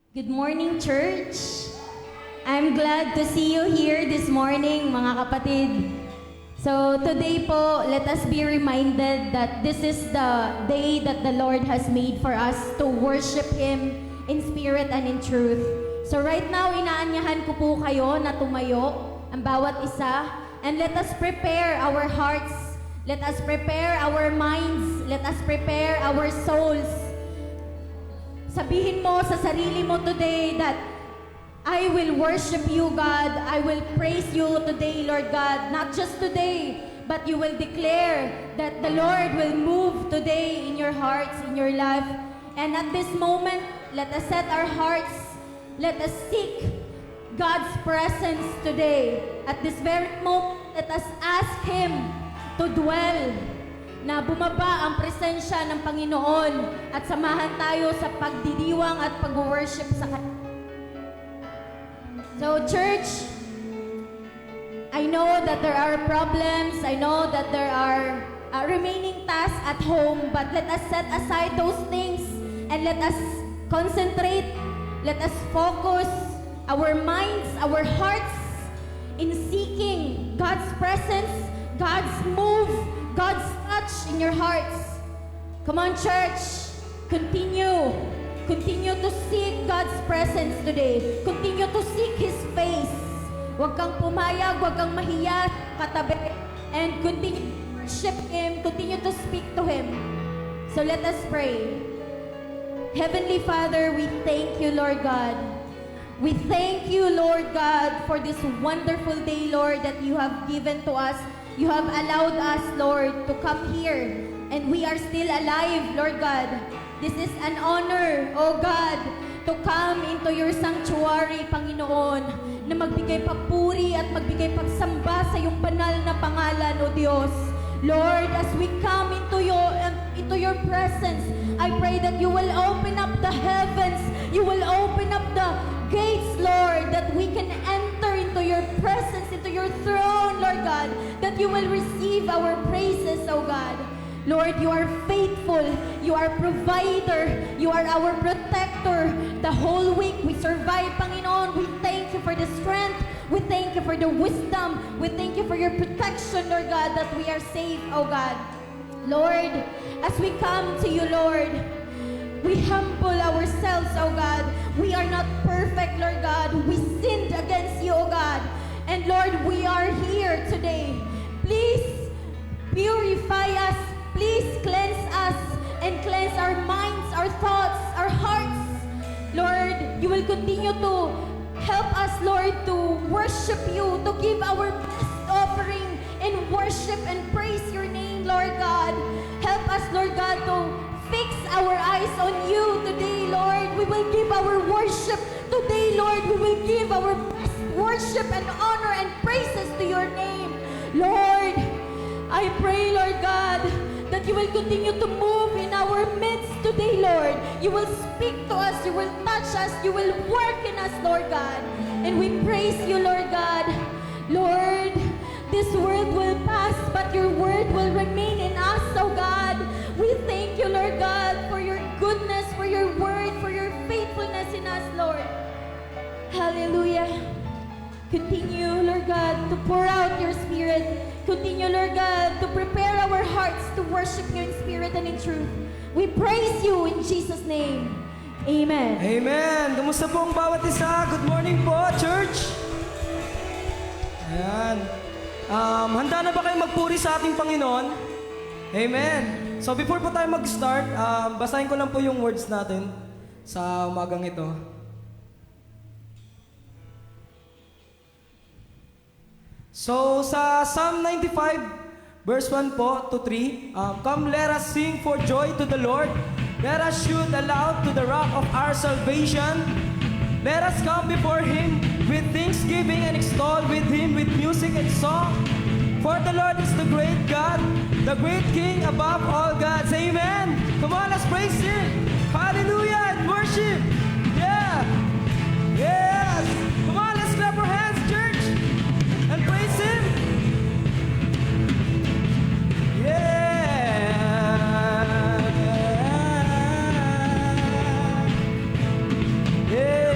Good morning, church. I'm glad to see you here this morning, mga kapatid. So today po, let us be reminded that this is the day that the Lord has made for us to worship Him in spirit and in truth. So right now, inaanyahan ko po kayo na tumayo, ang bawat isa, and let us prepare our hearts, let us prepare our minds, let us prepare our souls. Sabihin mo sa sarili mo today that I will worship you, God. I will praise you today, Lord God. Not just today, but you will declare that the Lord will move today in your hearts, in your life. And at this moment, let us set our hearts. Let us seek God's presence today. At this very moment, let us ask Him to dwell, na bumaba ang presensya ng Panginoon at samahan tayo sa pagdidiwang at pag-worship sa Kanya. So church, I know that there are problems, I know that there are remaining tasks at home, but let us set aside those things and let us concentrate, let us focus our minds, our hearts in seeking God's presence, God's move, God's touch in your hearts. Come on, church. Continue to seek God's presence today. Continue to seek His face. Huwag kang pumayag, huwag kang mahiya, katabi. And continue to worship Him, continue to speak to Him. So let us pray. Heavenly Father, we thank you, Lord God. We thank you, Lord God, for this wonderful day, Lord, that you have given to us. You have allowed us, Lord, to come here, and we are still alive, Lord God. This is an honor, oh God, to come into your sanctuary, Panginoon, na magbigay papuri at magbigay pagsamba sa iyong banal na pangalan, O Diyos. Lord, as we come into your presence, I pray that you will open up the heavens, you will open up the gates, Lord, that we can enter into your presence, into your throne, Lord God, that you will receive our praises, O God. Lord, you are faithful, you are provider, you are our protector. The whole week we survive, Panginoon. We thank you for the strength, we thank you for the wisdom, we thank you for your protection, Lord God, that we are safe, O God. Lord, as we come to you, Lord, we humble ourselves, O God. We are not perfect, Lord God. We sinned against you, O God. And Lord, we are here today. Please purify us. Please cleanse us and cleanse our minds, our thoughts, our hearts. Lord, you will continue to help us, Lord, to worship you, to give our best offering in worship and praise your name, Lord God. Help us, Lord God, to fix our eyes on you today, Lord. We will give our worship today, Lord. We will give our best worship and honor and praises to your name. Lord, I pray, Lord God, that you will continue to move in our midst today, Lord. You will speak to us, you will touch us, you will work in us, Lord God. And we praise you, Lord God. Lord, this world will pass, but your word will remain in us, oh God. We thank you, Lord God, for your goodness, for your word, for your faithfulness in us, Lord. Hallelujah. Continue, Lord God, to pour out your Spirit. Continue, Lord God, to prepare our hearts to worship you in spirit and in truth. We praise you in Jesus' name. Amen. Amen. Kumusta po ang bawat isa? Good morning po, church. Ayan. Handa na ba kayo magpuri sa ating Panginoon? Amen. So before po tayo mag-start, basahin ko lang po yung words natin sa umagang ito. So sa Psalm 95 verse 1 po to 3, come let us sing for joy to the Lord. Let us shout aloud to the rock of our salvation. Let us come before Him with thanksgiving and extol with Him with music and song. For the Lord is the great God, the great King above all gods. Amen. Come on, let's praise Him. Hallelujah and worship. Yeah. Yes. Come on, let's clap our hands, church, and praise Him. Yeah. Yeah.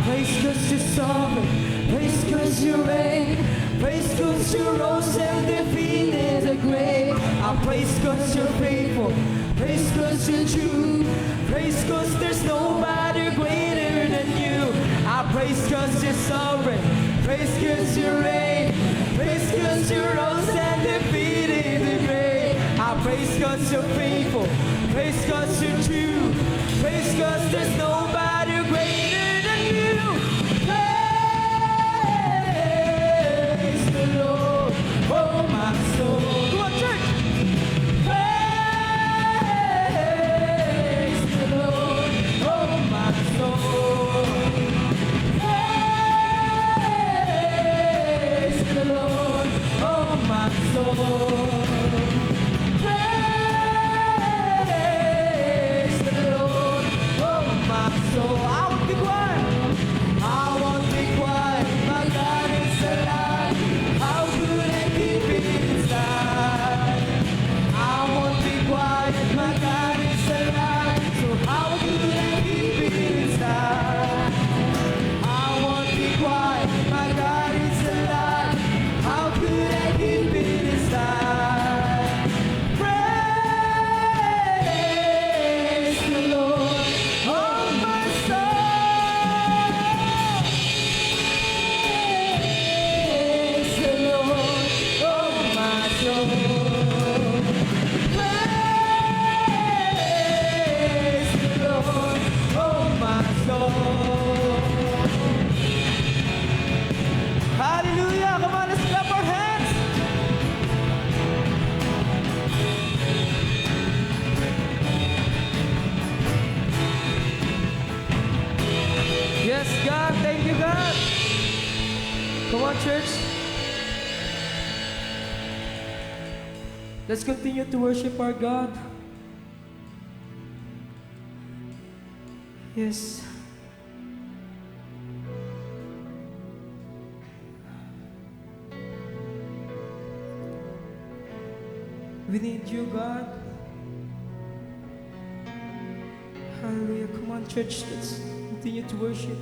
praise 'cause you're sovereign. Praise 'cause you reign. Praise 'cause you rose and defeated the grave. I praise 'cause you're faithful. Praise 'cause you're true. Praise 'cause there's nobody greater than you. I praise 'cause you're sovereign. Praise 'cause you reign. Praise 'cause you rose and defeated the grave. I praise 'cause you're faithful. Praise 'cause you're true. Praise 'cause there's nobody greater than you. Praise the Lord, oh my soul. Come on, church. Praise the Lord, oh my soul. Praise the Lord, oh my soul. Praise the Lord, oh my soul. I won't be quiet. I won't be quiet. My God is alive. How could I keep it inside? I won't be quiet. My God is alive. So how could I keep it inside? I won't be quiet. My God is alive. How could I keep it inside? Praise the Lord, oh my soul. Praise the Lord, oh my soul. Praise the Lord, oh my soul. Hallelujah! Come on, let's clap our hands. Yes, God, thank you, God. Come on, church. Let's continue to worship our God. Yes. We need you, God. Hallelujah. Come on, church. Let's continue to worship.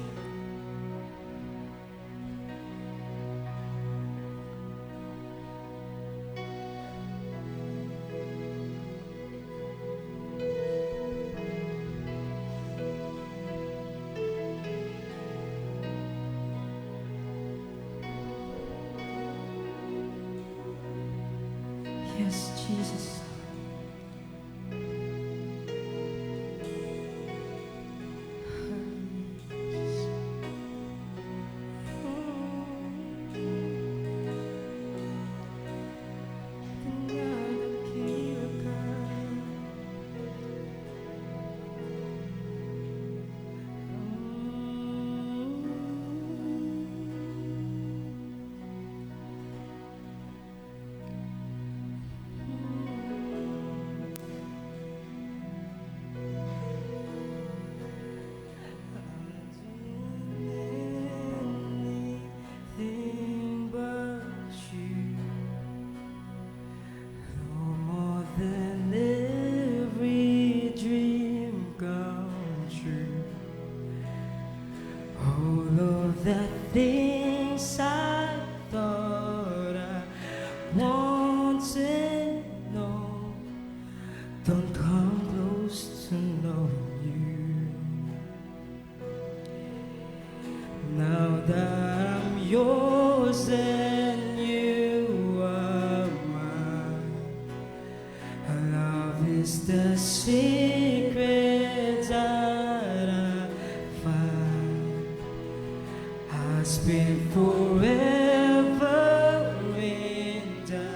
Yes, Jesus. Things I thought I wanted, no, don't come close to know you. Now that I'm yours and you are mine, love is the secret that I find. Has been forever in the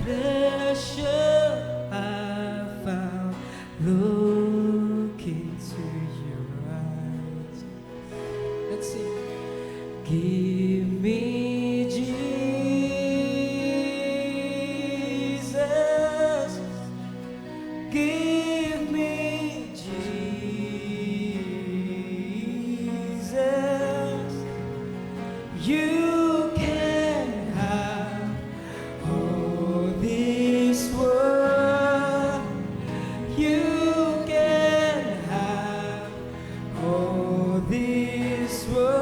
pleasure I found. Look into your eyes. Let's sing. Give me Jesus. Give me Jesus. You can have all this world. You can have all this world.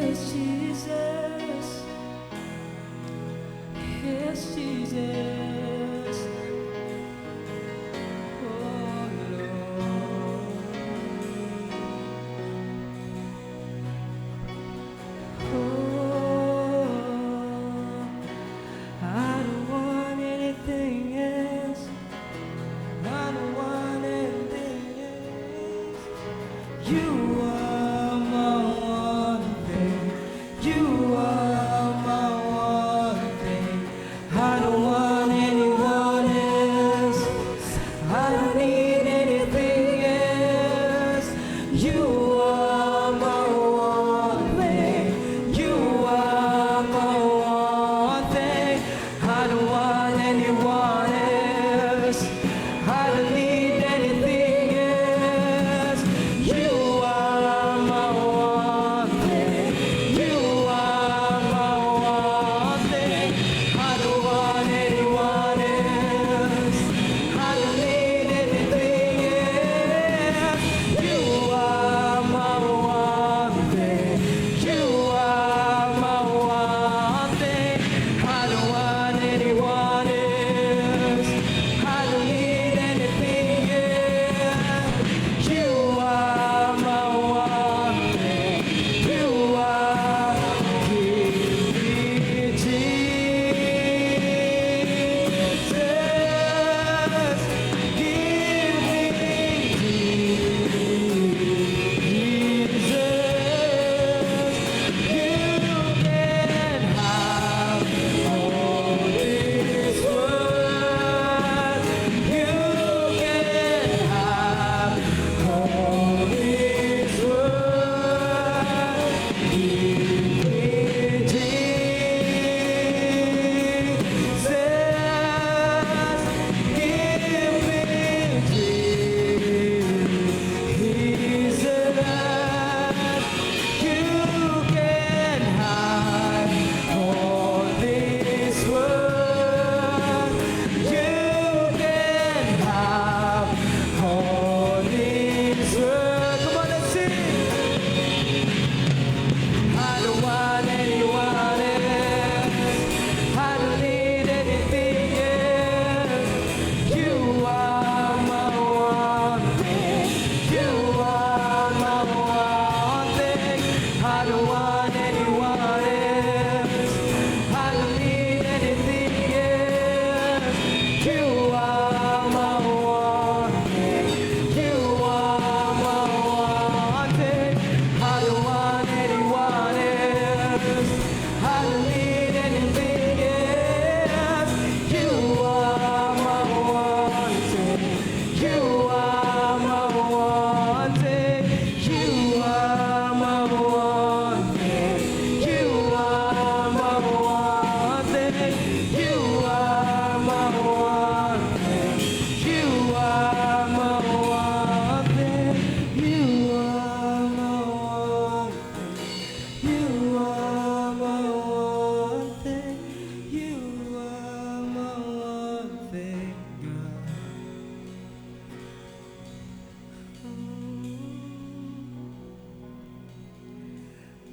Yes, Jesus. Yes, Jesus. Oh, Lord. Oh, I don't want anything else. I don't want anything else. You are my one thing. You are my one thing. I don't want anyone else. I don't need anything else. You are my one thing. You are my one thing. I don't want anyone else. I don't need anything else. You are my one thing. You are my one thing. I don't want anyone else. I don't need anything else. You are my one thing. You are my one thing. I don't want anyone else. I don't need anything else. You are my one thing. You are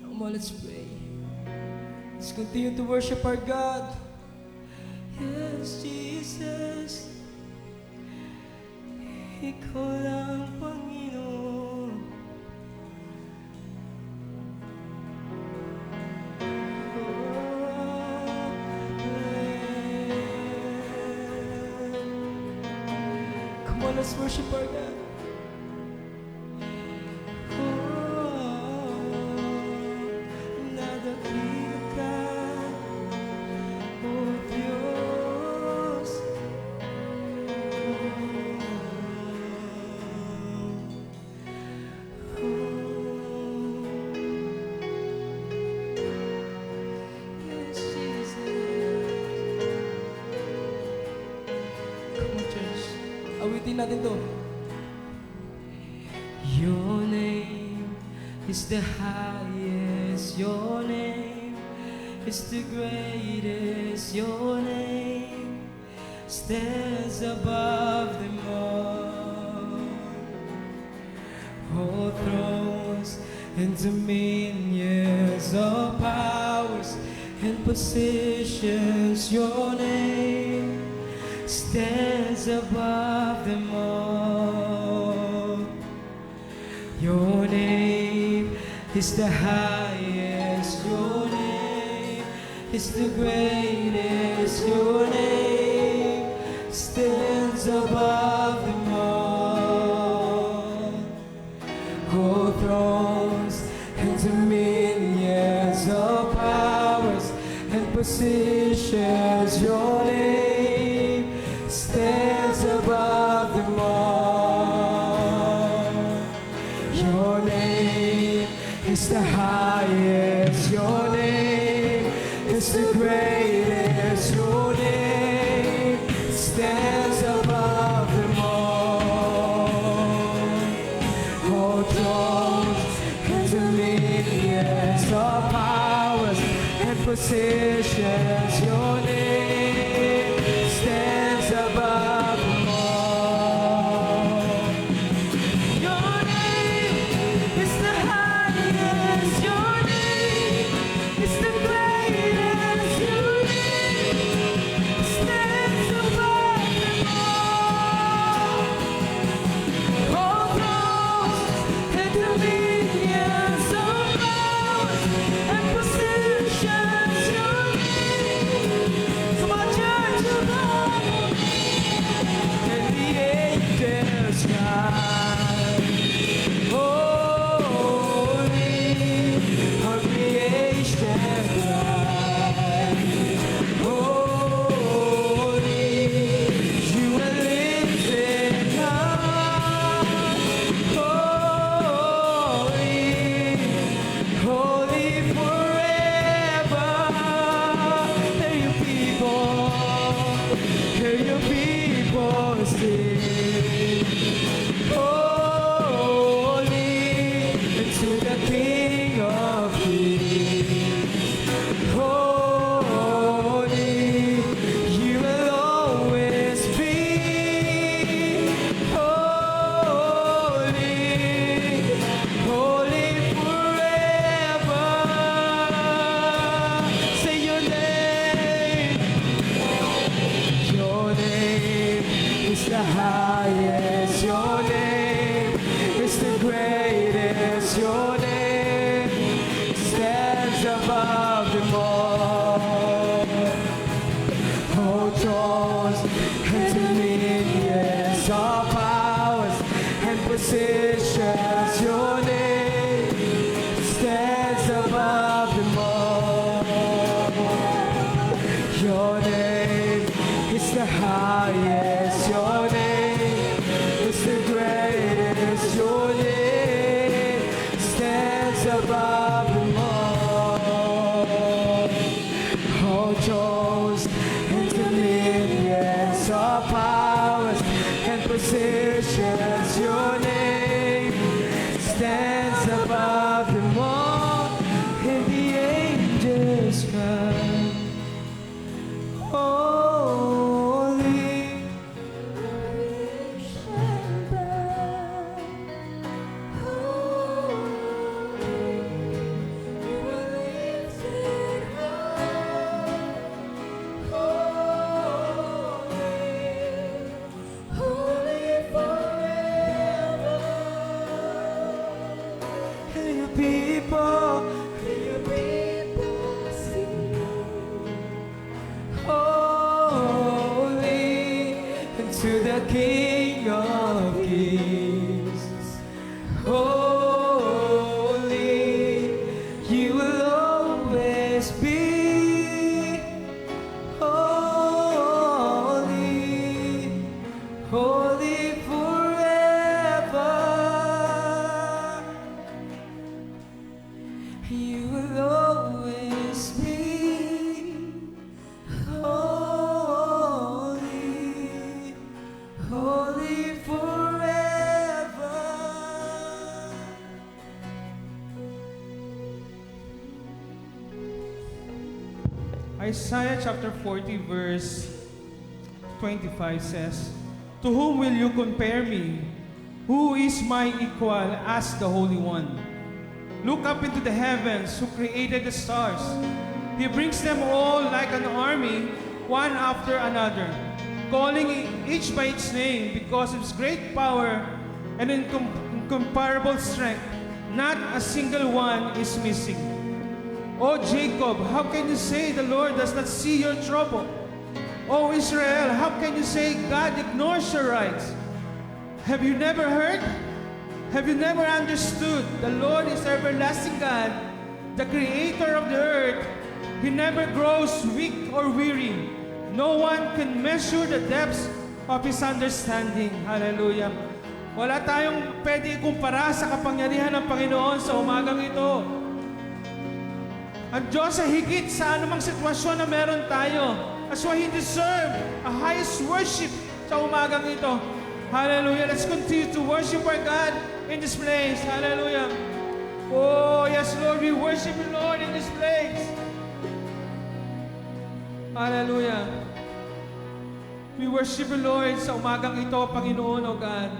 Come on, let's pray. Let's continue to worship our God. Yes, Jesus. Ikaw lang, Panginoon. Come on, let's worship our God. Awitin natin to. Your name is the highest. Your name is the greatest. Your name stands above them all. All thrones and dominions, of powers and positions, your name stands above them all. Your name is the highest, your name is the greatest, your name stands above them all. Oh, thrones and dominions, all powers and positions, your name stands above them all. Your name is the highest, your name is the greatest, your name stands above them all. All thrones and dominions, all powers and positions, your name stands above them all. Your name is the highest, your name is the greatest, your name stands above them all. All thrones and dominions, all powers and positions, your name. Come on, church, and the angels cry, holy, all creation cry, holy, you are lifted high, holy forever. Hear your people sing, holy, to the King of Kings. Holy, you will always be. Holy, holy forever. Say your name. Your name is the highest, your name is the greatest, your name stands above them all. All thrones and dominions, all powers and positions, your name stands above them all. Your name is the highest, your name is the greatest, your name stands above them all. All thrones and dominions, all powers and positions, your name stands above them all. And the angels cry, holy, hear your people sing, holy, and to the King of Kings. Holy, you will always be. Holy, holy forever. You will always be. Holy, holy forever. Isaiah chapter 40 verse 25 says, "To whom will you compare me? Who is my equal?" asked the Holy One. Look up into the heavens, who created the stars. He brings them all like an army, one after another, calling each by its name because of its great power and incomparable strength. Not a single one is missing. O Jacob, how can you say the Lord does not see your trouble? O Israel, how can you say God ignores your rights? Have you never heard? Have you never understood? The Lord is everlasting God, the creator of the earth. He never grows weak or weary. No one can measure the depths of His understanding. Hallelujah. Wala tayong pwede ikumpara sa kapangyarihan ng Panginoon sa umagang ito. Ang Diyos ay higit sa anumang sitwasyon na meron tayo. That's why He deserves a highest worship sa umagang ito. Hallelujah. Let's continue to worship our God in this place. Hallelujah. Oh, yes, Lord. We worship you, Lord, in this place. Hallelujah. We worship you, Lord, sa umagang ito, Panginoon, O God.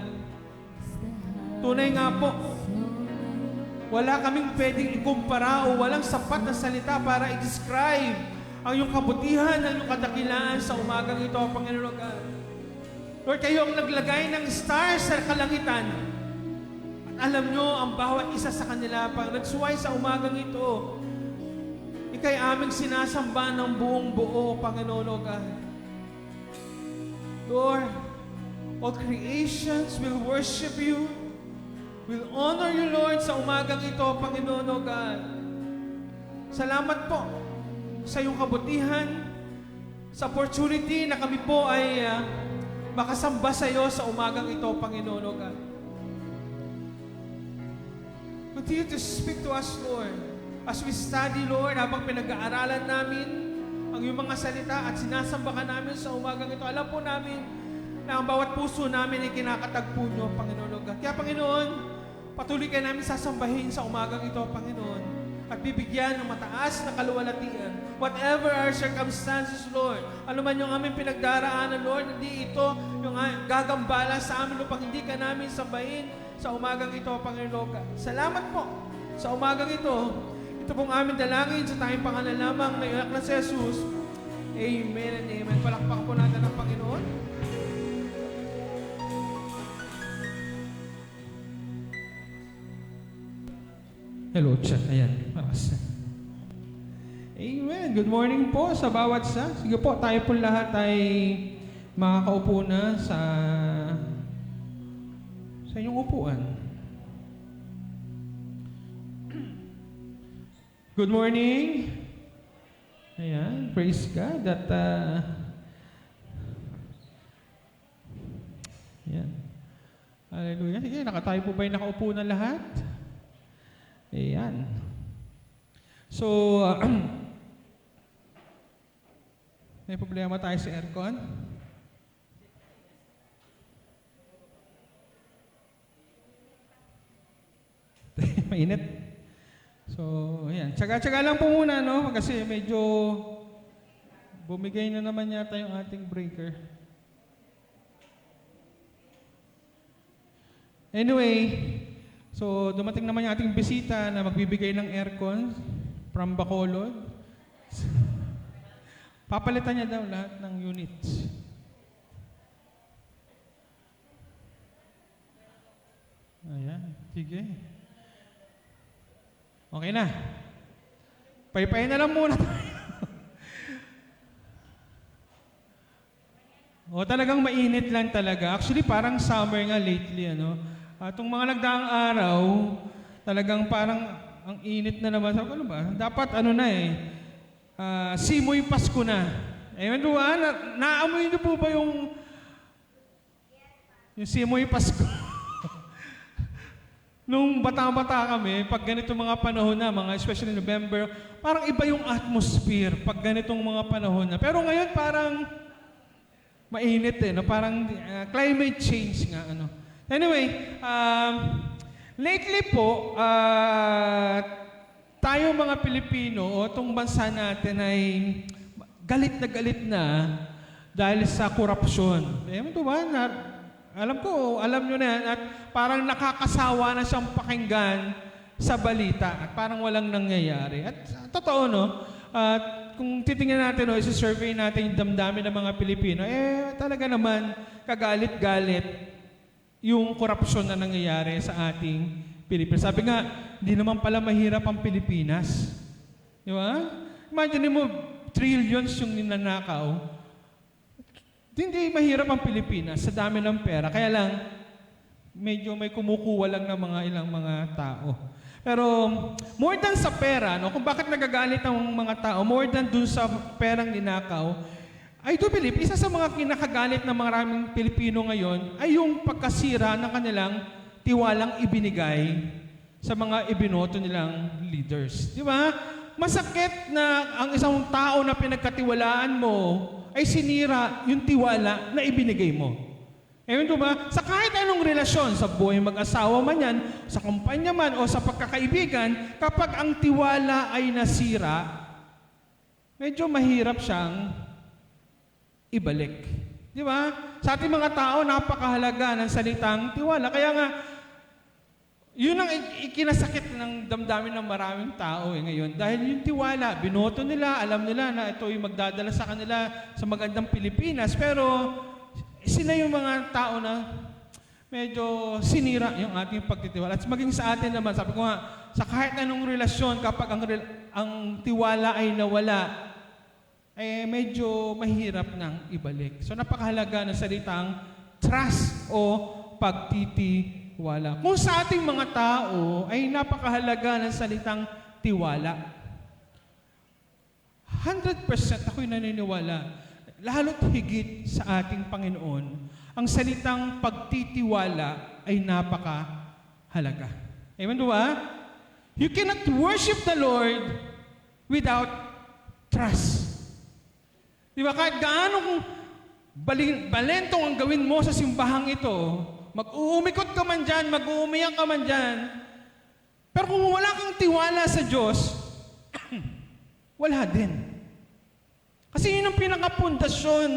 Tunay nga po, wala kaming pwedeng ikumpara o walang sapat na salita para i-describe ang iyong kabutihan, ang iyong kadakilaan sa umagang ito, Panginoon, O God. Lord, kayo ang naglagay ng stars sa kalangitan. At alam nyo ang bawat isa sa kanila, Panginoon. That's why sa umagang ito, ika'y aming sinasamba ng buong buo, Panginoon, O God. Lord, all creations will worship you, will honor you, Lord, sa umagang ito, Panginoon, O God. Salamat po sa iyong kabutihan, sa opportunity na kami po ay makasamba sa iyo sa umagang ito, Panginoon, O God. Continue to speak to us, Lord, as we study, Lord, habang pinag-aaralan namin ang iyong mga salita at sinasamba ka namin sa umagang ito. Alam po namin na ang bawat puso namin ay kinakatagpo niyo, Panginoon, O God. Kaya, Panginoon, patuloy ka namin sasambahin sa umagang ito, Panginoon, at bibigyan ng mataas na kaluwalhatian. Whatever our circumstances, Lord, ano man yung aming pinagdaraanan, Lord, hindi ito yung gagambala sa amin upang hindi ka namin sambahin sa umagang ito, Panginoon. Salamat po sa umagang ito. Ito pong aming dalangin sa tayong pangalan lamang na iyak na si Jesus. Amen and amen. Palakpak po natin ang Panginoon. Hello, chat. Ayan. Amen. Good morning po sa bawat isa. Sige po, tayo po lahat ay makakaupo na sa inyong upuan. Good morning. Ayan. Praise God that ayan. Hallelujah. Sige, nakatayo po ba yung nakaupo na lahat? Ayan. So, may problema tayo sa aircon. Mainit. So, ayan. Tsaga-tsaga lang po muna, no? Kasi medyo bumigay na naman yata yung ating breaker. Anyway, so dumating naman yung ating bisita na magbibigay ng aircon from Bacolod. Papalitan niya daw lahat ng units. Ayan, sige. Okay na. Paypay na lang muna tayo. O talagang mainit lang talaga. Actually, parang summer nga lately, ano. Itong mga nagdaang araw, talagang parang ang init na naman. Sabi ko, ano ba? Dapat ano na simoy Pasko na. Amen po ba? Naamoy niyo po ba yung simoy Pasko? Nung bata-bata kami, pag ganito mga panahon na, mga especially November, parang iba yung atmosphere pag ganitong mga panahon na. Pero ngayon parang mainit no? Parang climate change nga. Ano. Anyway, lately po, tayo mga Pilipino o itong bansa natin ay galit na dahil sa korupsyon. Alam mo ba? Alam nyo na yan, at parang nakakasawa na siyang pakinggan sa balita at parang walang nangyayari. At totoo, no? At kung titingnan natin, no, isi-survey natin yung damdamin ng mga Pilipino, talaga naman kagalit-galit yung korupsyon na nangyayari sa ating Pilipinas. Sabi nga, hindi naman pala mahirap ang Pilipinas. Di ba? Imagine mo, trillions yung ninanakaw. Hindi mahirap ang Pilipinas sa dami ng pera. Kaya lang, medyo may kumukuha lang ng mga ilang mga tao. Pero more than sa pera, no, kung bakit nagagalit ang mga tao, more than dun sa perang ninakaw, I do believe, isa sa mga kinakagalit ng maraming Pilipino ngayon ay yung pagkasira ng kanilang tiwalang ibinigay sa mga ibinoto nilang leaders. Di ba? Masakit na ang isang tao na pinagkatiwalaan mo ay sinira yung tiwala na ibinigay mo. Ewan ko ba? Sa kahit anong relasyon, sa buhay mag-asawa man yan, sa kumpanya man o sa pagkakaibigan, kapag ang tiwala ay nasira, medyo mahirap siyang ibalik. Di ba? Sa ating mga tao, napakahalaga ng salitang tiwala. Kaya nga, yun ang ikinasakit ng damdamin ng maraming tao ngayon. Dahil yung tiwala, binoto nila, alam nila na ito yung magdadala sa kanila sa magandang Pilipinas. Pero, sila yung mga tao na medyo sinira yung ating pagtitiwala. At maging sa atin naman, sabi ko nga, sa kahit anong relasyon, kapag ang tiwala ay nawala, medyo mahirap nang ibalik. So napakahalaga ng salitang trust o pagtitiwala. Kung sa ating mga tao ay napakahalaga ng salitang tiwala. 100% ako'y naniniwala, lalo't higit sa ating Panginoon, ang salitang pagtitiwala ay napakahalaga. Amen ba? You cannot worship the Lord without trust. Di ba? Kahit gaano kung balentong ang gawin mo sa simbahang ito, mag-uumikot ka man dyan, mag-uumiyak ka man dyan, pero kung wala kang tiwala sa Diyos, wala din. Kasi yun ang pinakapundasyon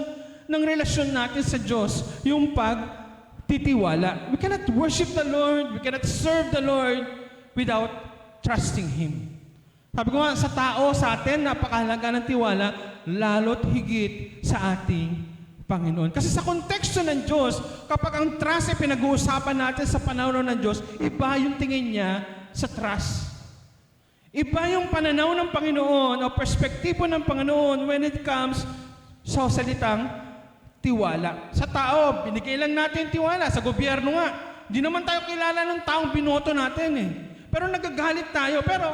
ng relasyon natin sa Diyos, yung pagtitiwala. We cannot worship the Lord, we cannot serve the Lord without trusting Him. Sabi ko nga, sa tao, sa atin, napakahalaga ng tiwala, lalo't higit sa ating Panginoon. Kasi sa konteksto ng Diyos, kapag ang trust ay pinag-uusapan natin sa panahon ng Diyos, iba yung tingin niya sa trust. Iba yung pananaw ng Panginoon o perspektibo ng Panginoon when it comes sa salitang tiwala. Sa tao, binigay lang natin tiwala. Sa gobyerno nga, di naman tayo kilala ng taong binoto natin eh. Pero nagagalit tayo. Pero,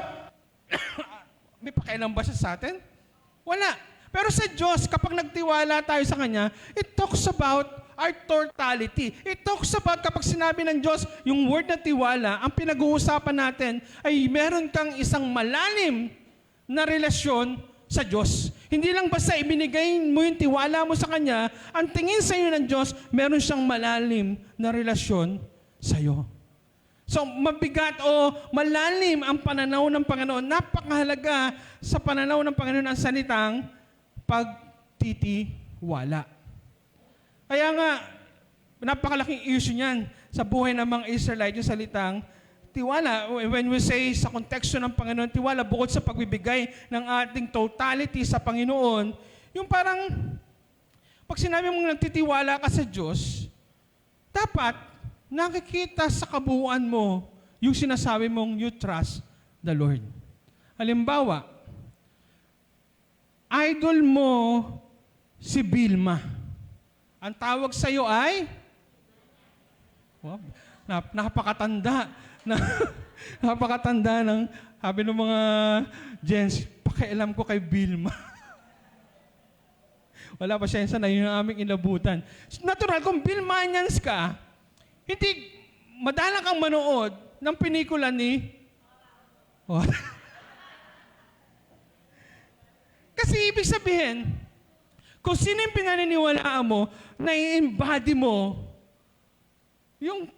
may pakialam ba siya sa atin? Wala. Pero sa Diyos, kapag nagtiwala tayo sa Kanya, it talks about our totality. It talks about kapag sinabi ng Diyos, yung word na tiwala, ang pinag-uusapan natin ay meron kang isang malalim na relasyon sa Diyos. Hindi lang basta ibinigay mo yung tiwala mo sa Kanya, ang tingin sa iyo ng Diyos, meron siyang malalim na relasyon sa iyo. So, mabigat o malalim ang pananaw ng Panginoon. Napakahalaga sa pananaw ng Panginoon ang salitang pagtitiwala. Kaya nga, napakalaking issue niyan sa buhay ng mga Israelite, yung salitang tiwala. When we say sa konteksto ng Panginoon, tiwala, bukod sa pagbibigay ng ating totality sa Panginoon, yung parang, pag sinabi mong nagtitiwala ka sa Diyos, dapat nakikita sa kabuuan mo yung sinasabi mong you trust the Lord. Halimbawa, idol mo si Vilma. Ang tawag sa iyo ay napakatanda napakatanda ng sabi ng mga gents, pakialam ko kay Vilma. Wala pa siya na yun ang aming inabutan. Natural, kung Vilmanians ka, hindi madala kang manood ng pelikula ni kasi ibig sabihin, kung sino yung pinaniniwalaan mo, na-embody mo, yung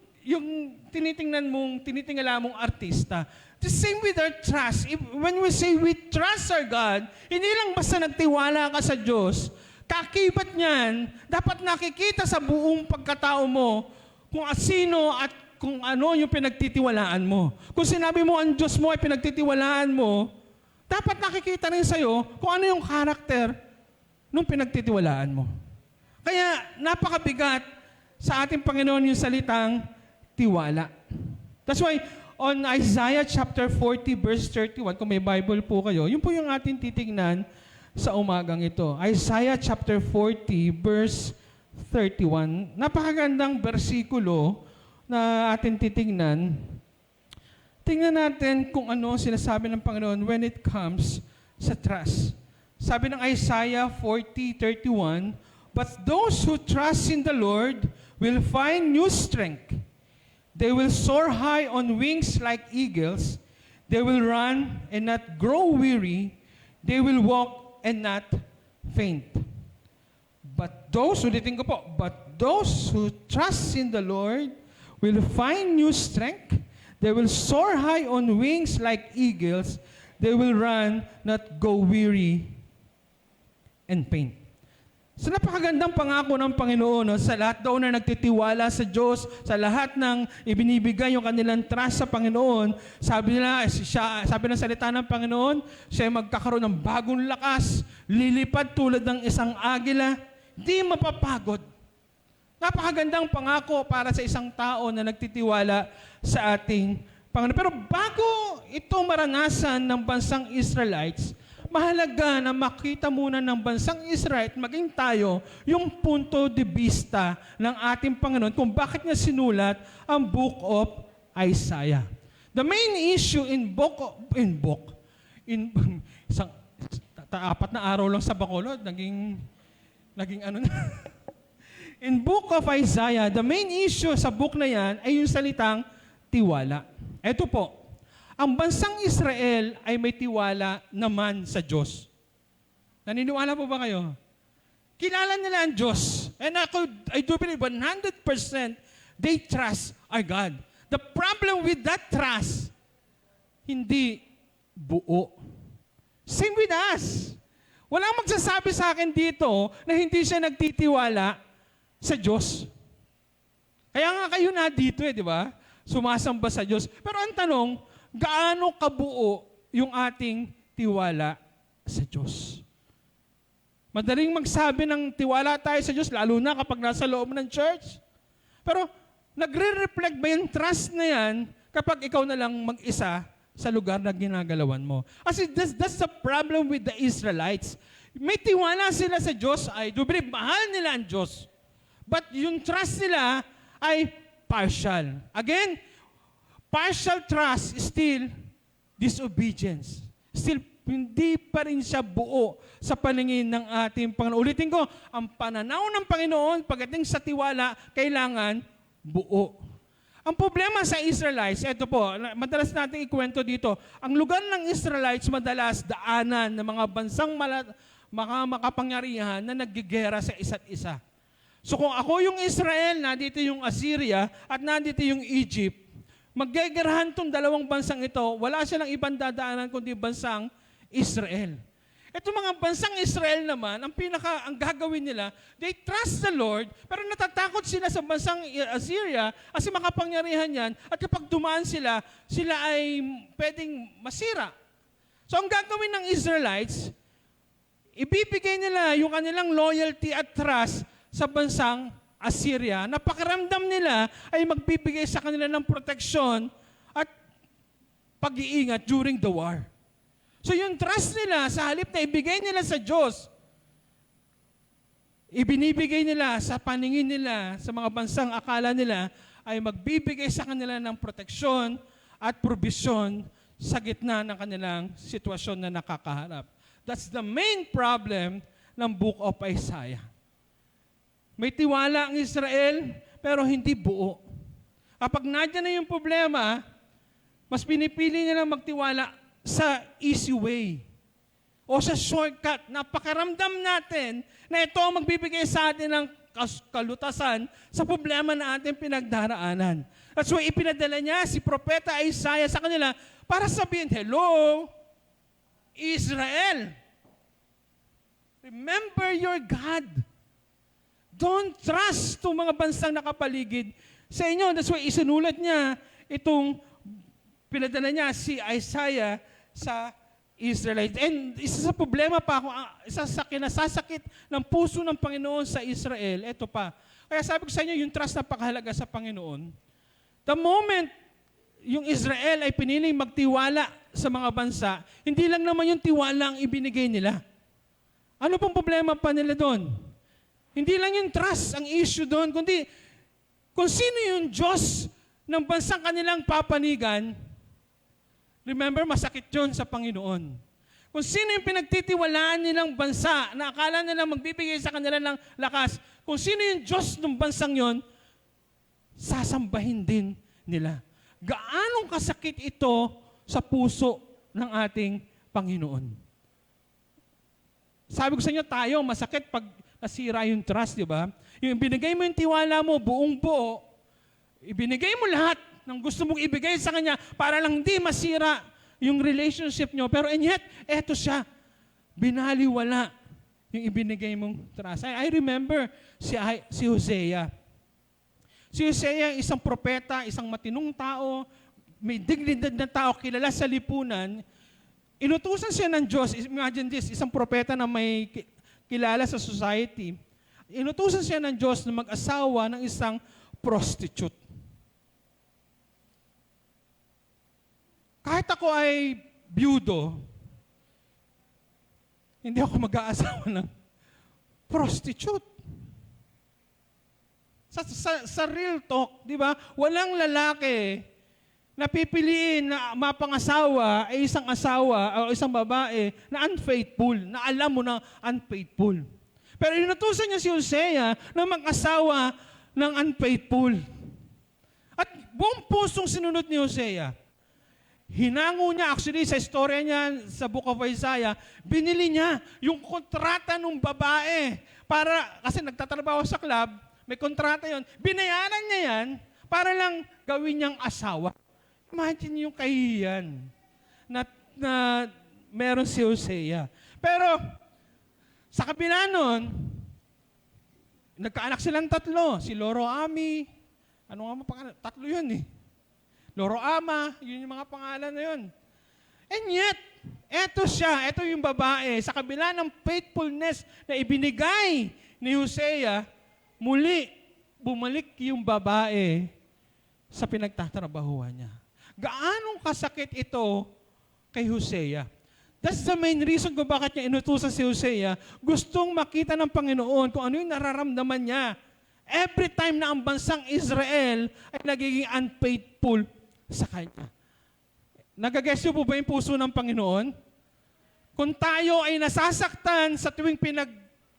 tinitingala mong artista. The same with our trust. When we say we trust our God, hindi lang basta nagtiwala ka sa Diyos, kakibat niyan, dapat nakikita sa buong pagkatao mo kung sino at kung ano yung pinagtitiwalaan mo. Kung sinabi mo ang Diyos mo ay pinagtitiwalaan mo, dapat nakikita rin sa'yo kung ano yung karakter nung pinagtitiwalaan mo. Kaya napakabigat sa ating Panginoon yung salitang tiwala. That's why on Isaiah chapter 40 verse 31, kung may Bible po kayo, yun po yung ating titignan sa umagang ito. Isaiah chapter 40 verse 31. Napakagandang bersikulo na ating titignan. Tingnan natin kung ano sinasabi ng Panginoon when it comes sa trust. Sabi ng Isaiah 40:31, "But those who trust in the Lord will find new strength. They will soar high on wings like eagles. They will run and not grow weary. They will walk and not faint." But those, ulitin ko po, but those who trust in the Lord will find new strength. They will soar high on wings like eagles. They will run, not go weary and faint. So napakagandang pangako ng Panginoon, no? Sa lahat daw na nagtitiwala sa Diyos, sa lahat ng ibinibigay yung kanilang trust sa Panginoon, sabi ng salita ng Panginoon, siya ay magkakaroon ng bagong lakas, lilipad tulad ng isang agila, di mapapagod. Napakagandang pangako para sa isang tao na nagtitiwala sa ating Panginoon. Pero bago ito maranasan ng bansang Israelites, mahalaga na makita muna ng bansang Israel at maging tayo yung punto de vista ng ating Panginoon kung bakit niya sinulat ang Book of Isaiah. The main issue in isang apat na araw lang sa Bacolod, naging ano na. In Book of Isaiah, the main issue sa book na yan ay yung salitang tiwala. Ito po, ang bansang Israel ay may tiwala naman sa Diyos. Naniniwala po ba kayo? Kilala nila ang Diyos. And I do believe 100% they trust our God. The problem with that trust, hindi buo. Same with us. Walang magsasabi sa akin dito na hindi siya nagtitiwala sa Diyos. Kaya nga kayo na dito di ba? Sumasamba sa Diyos. Pero ang tanong, gaano kabuo yung ating tiwala sa Diyos? Madaling magsabi ng tiwala tayo sa Diyos, lalo na kapag nasa loob ng church. Pero nagre-reflect ba yung trust na yan kapag ikaw na lang mag-isa sa lugar na ginagalawan mo? Kasi that's the problem with the Israelites. May tiwala sila sa Diyos, I do believe, mahal nila ang Diyos. But yung trust nila ay partial. Again, partial trust is still disobedience. Still, hindi pa rin siya buo sa paningin ng ating Panginoon. Ulitin ko, ang pananaw ng Panginoon pagdating sa tiwala, kailangan buo. Ang problema sa Israelites, ito po, madalas natin ikwento dito, ang lugar ng Israelites madalas daanan ng mga bansang makapangyarihan na naggigera sa isa't isa. So kung ako yung Israel, nandito yung Assyria, at nandito yung Egypt, maggegerahan tong dalawang bansang ito, wala silang ibang dadaanan kundi bansang Israel. Ito mga bansang Israel naman, ang gagawin nila, they trust the Lord, pero natatakot sila sa bansang Assyria kasi makapangyarihan yan, at kapag dumaan sila, sila ay pwedeng masira. So ang gagawin ng Israelites, ibibigay nila yung kanilang loyalty at trust sa bansang Assyria, na pakiramdam nila ay magbibigay sa kanila ng proteksyon at pag-iingat during the war. So yung trust nila, sa halip na ibigay nila sa Diyos, ibinibigay nila sa paningin nila, sa mga bansang akala nila, ay magbibigay sa kanila ng proteksyon at probisyon sa gitna ng kanilang sitwasyon na nakakaharap. That's the main problem ng Book of Isaiah. May tiwala ang Israel, pero hindi buo. Kapag nandiyan na yung problema, mas pinipili nila magtiwala sa easy way o sa shortcut. Napakaramdam natin na ito ang magbibigay sa atin ng kalutasan sa problema na ating pinagdaraanan. That's why ipinadala niya si Propeta Isaiah sa kanila para sabihin, hello, Israel, remember your God. Don't trust to mga bansang nakapaligid sa inyo. That's why isinulat niya itong pinadala niya si Isaiah sa Israelites. And isa sa problema pa, isa sa kinasasakit ng puso ng Panginoon sa Israel, ito pa. Kaya sabi ko sa inyo, yung trust napakahalaga sa Panginoon. The moment yung Israel ay piniling magtiwala sa mga bansa, hindi lang naman yung tiwala ang ibinigay nila. Ano pong problema pa nila doon? Hindi lang yung trust ang issue doon, kundi kung sino yung Diyos ng bansang kanilang papanigan, remember, masakit yun sa Panginoon. Kung sino yung pinagtitiwalaan nilang bansa na akala nila magbibigay sa kanila ng lakas, kung sino yung Diyos ng bansang yon, sasambahin din nila. Gaanong kasakit ito sa puso ng ating Panginoon? Sabi ko sa inyo, tayo, masakit pag nasira yung trust, di ba? Yung ibinigay mo yung tiwala mo, buong buo, ibinigay mo lahat ng gusto mong ibigay sa Kanya para lang hindi masira yung relationship nyo. Pero and yet, eto siya, binaliwala yung ibinigay mong trust. I remember si Hosea. Si Hosea, isang propeta, isang matinong tao, may dignidad na tao, kilala sa lipunan. Inutusan siya ng Diyos, imagine this, isang propeta na may kilala sa society. Inutusan siya ng Diyos na mag-asawa ng isang prostitute. Kahit ako ay byudo, hindi ako mag-aasawa ng prostitute. Sa real talk, di ba? Walang lalaki na pipiliin na mapangasawa ay isang asawa o isang babae na unfaithful, na alam mo na unfaithful. Pero inutusan niya si Hosea na mag-asawa ng unfaithful. At buong pusong sinunod ni Hosea. Hinango niya, actually sa istorya niya sa Book of Isaiah, binili niya yung kontrata ng babae para, kasi nagtatrabaho sa club, may kontrata yon, binayaran niya yan para lang gawin niyang asawa. Imagine yung kahihiyan na meron si Hosea. Pero sa kabila nun, nagkaanak silang tatlo, si Loro-Ami, ano nga mga pangalan? Tatlo yun eh. Loro-Ama, yun yung mga pangalan na yun. And yet, eto siya, eto yung babae, sa kabila ng faithfulness na ibinigay ni Hosea, muli, bumalik yung babae sa pinagtatrabahuan niya. Gaanong kasakit ito kay Hosea? That's the main reason kung bakit niya inutusan si Hosea. Gustong makita ng Panginoon kung ano yung nararamdaman niya. Every time na ang bansang Israel ay nagiging unfaithful sa kanya. Nagaguess niyo po ba yung puso ng Panginoon? Kung tayo ay nasasaktan sa tuwing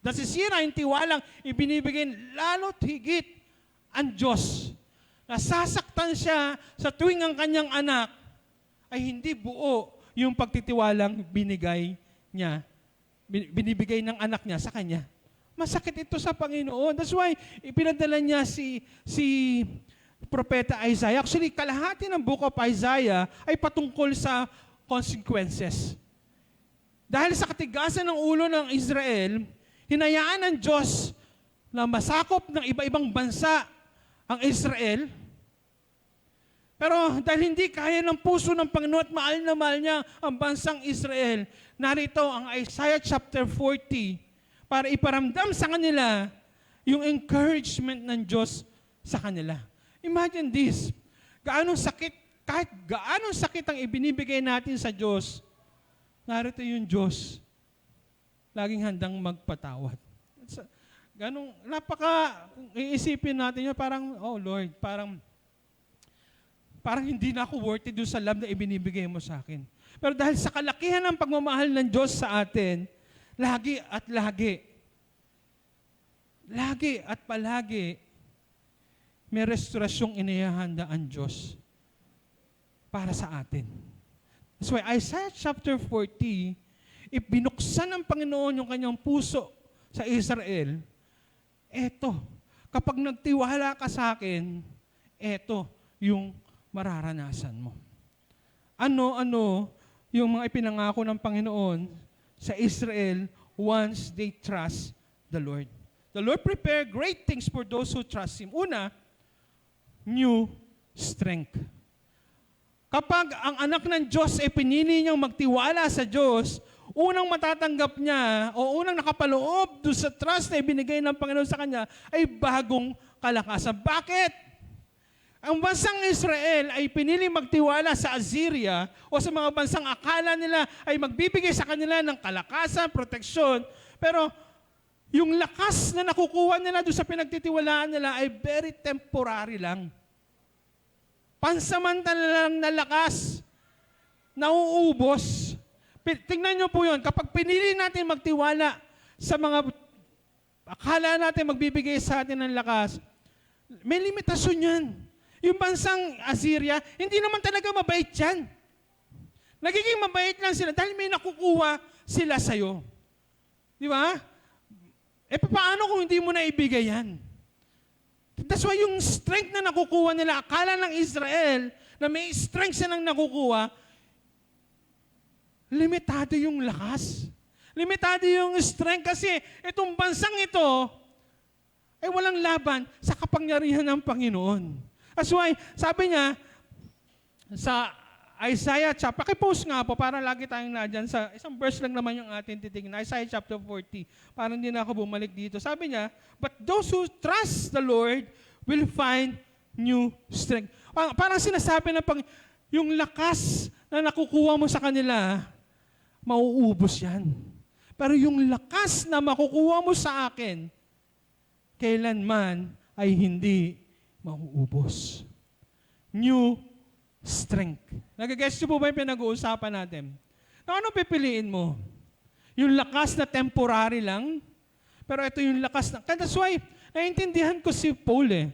nasisira yung tiwalang ibinibigay, lalo't higit ang Diyos. Nasasaktan siya sa tuwing ang kanyang anak ay hindi buo yung pagtitiwalang binibigay ng anak niya sa kanya. Masakit ito sa Panginoon. That's why ipinadala niya si Propeta Isaiah. Actually, kalahati ng Book of Isaiah ay patungkol sa consequences. Dahil sa katigasan ng ulo ng Israel, hinayaan ng Diyos na masakop ng iba-ibang bansa ang Israel. Pero dahil hindi kaya ng puso ng Panginoon at mahal na mahal niya ang bansang Israel, narito ang Isaiah chapter 40 para iparamdam sa kanila yung encouragement ng Diyos sa kanila. Imagine this, kahit gaanong sakit ang ibinibigay natin sa Diyos, narito yung Diyos, laging handang magpatawad. Kung iisipin natin yun, parang, oh Lord, parang hindi na ako worthy doon sa love na ibinibigay mo sa akin. Pero dahil sa kalakihan ng pagmamahal ng Diyos sa atin, lagi at palagi, may restorasyong inihahanda ang Diyos para sa atin. That's why Isaiah chapter 40, ibinuksan ng Panginoon yung kanyang puso sa Israel, eto, kapag nagtiwala ka sa akin, eto yung mararanasan mo. Ano yung mga ipinangako ng Panginoon sa Israel once they trust the Lord. The Lord prepare great things for those who trust Him. Una, new strength. Kapag ang anak ng Diyos ay pinili niyang magtiwala sa Diyos, unang matatanggap niya o unang nakapaloob doon sa trust na ibinigay ng Panginoon sa kanya ay bagong kalakasan. Bakit? Ang bansang Israel ay pinili magtiwala sa Assyria o sa mga bansang akala nila ay magbibigay sa kanila ng kalakasan, proteksyon. Pero yung lakas na nakukuha nila doon sa pinagtitiwalaan nila ay very temporary lang. Pansamantala lang na lakas, nauubos. Tingnan nyo po yun, kapag pinili natin magtiwala sa mga akala natin magbibigay sa atin ng lakas, may limitasyon yan. Yung bansang Assyria, hindi naman talaga mabait yan. Nagiging mabait lang sila dahil may nakukuha sila sa'yo. Di ba? Paano kung hindi mo na ibigay yan? That's why yung strength na nakukuha nila, akala ng Israel na may strength silang nakukuha, limitado yung lakas. Limitado yung strength kasi itong bansang ito ay walang laban sa kapangyarihan ng Panginoon. That's why, sabi niya, sa Isaiah chapter, pakipost nga po, para lagi tayong na dyan, sa isang verse lang naman yung ating titignan, Isaiah chapter 40, para hindi na ako bumalik dito. Sabi niya, but those who trust the Lord will find new strength. Parang sinasabi ng yung lakas na nakukuha mo sa kanila, mauubos yan. Pero yung lakas na makukuha mo sa akin, kailanman ay hindi mauubos. New strength. Nag-guess nyo po ba yung pinag-uusapan natin? Na ano pipiliin mo? Yung lakas na temporary lang? Pero ito yung lakas na... That's why, naiintindihan ko si Paul eh.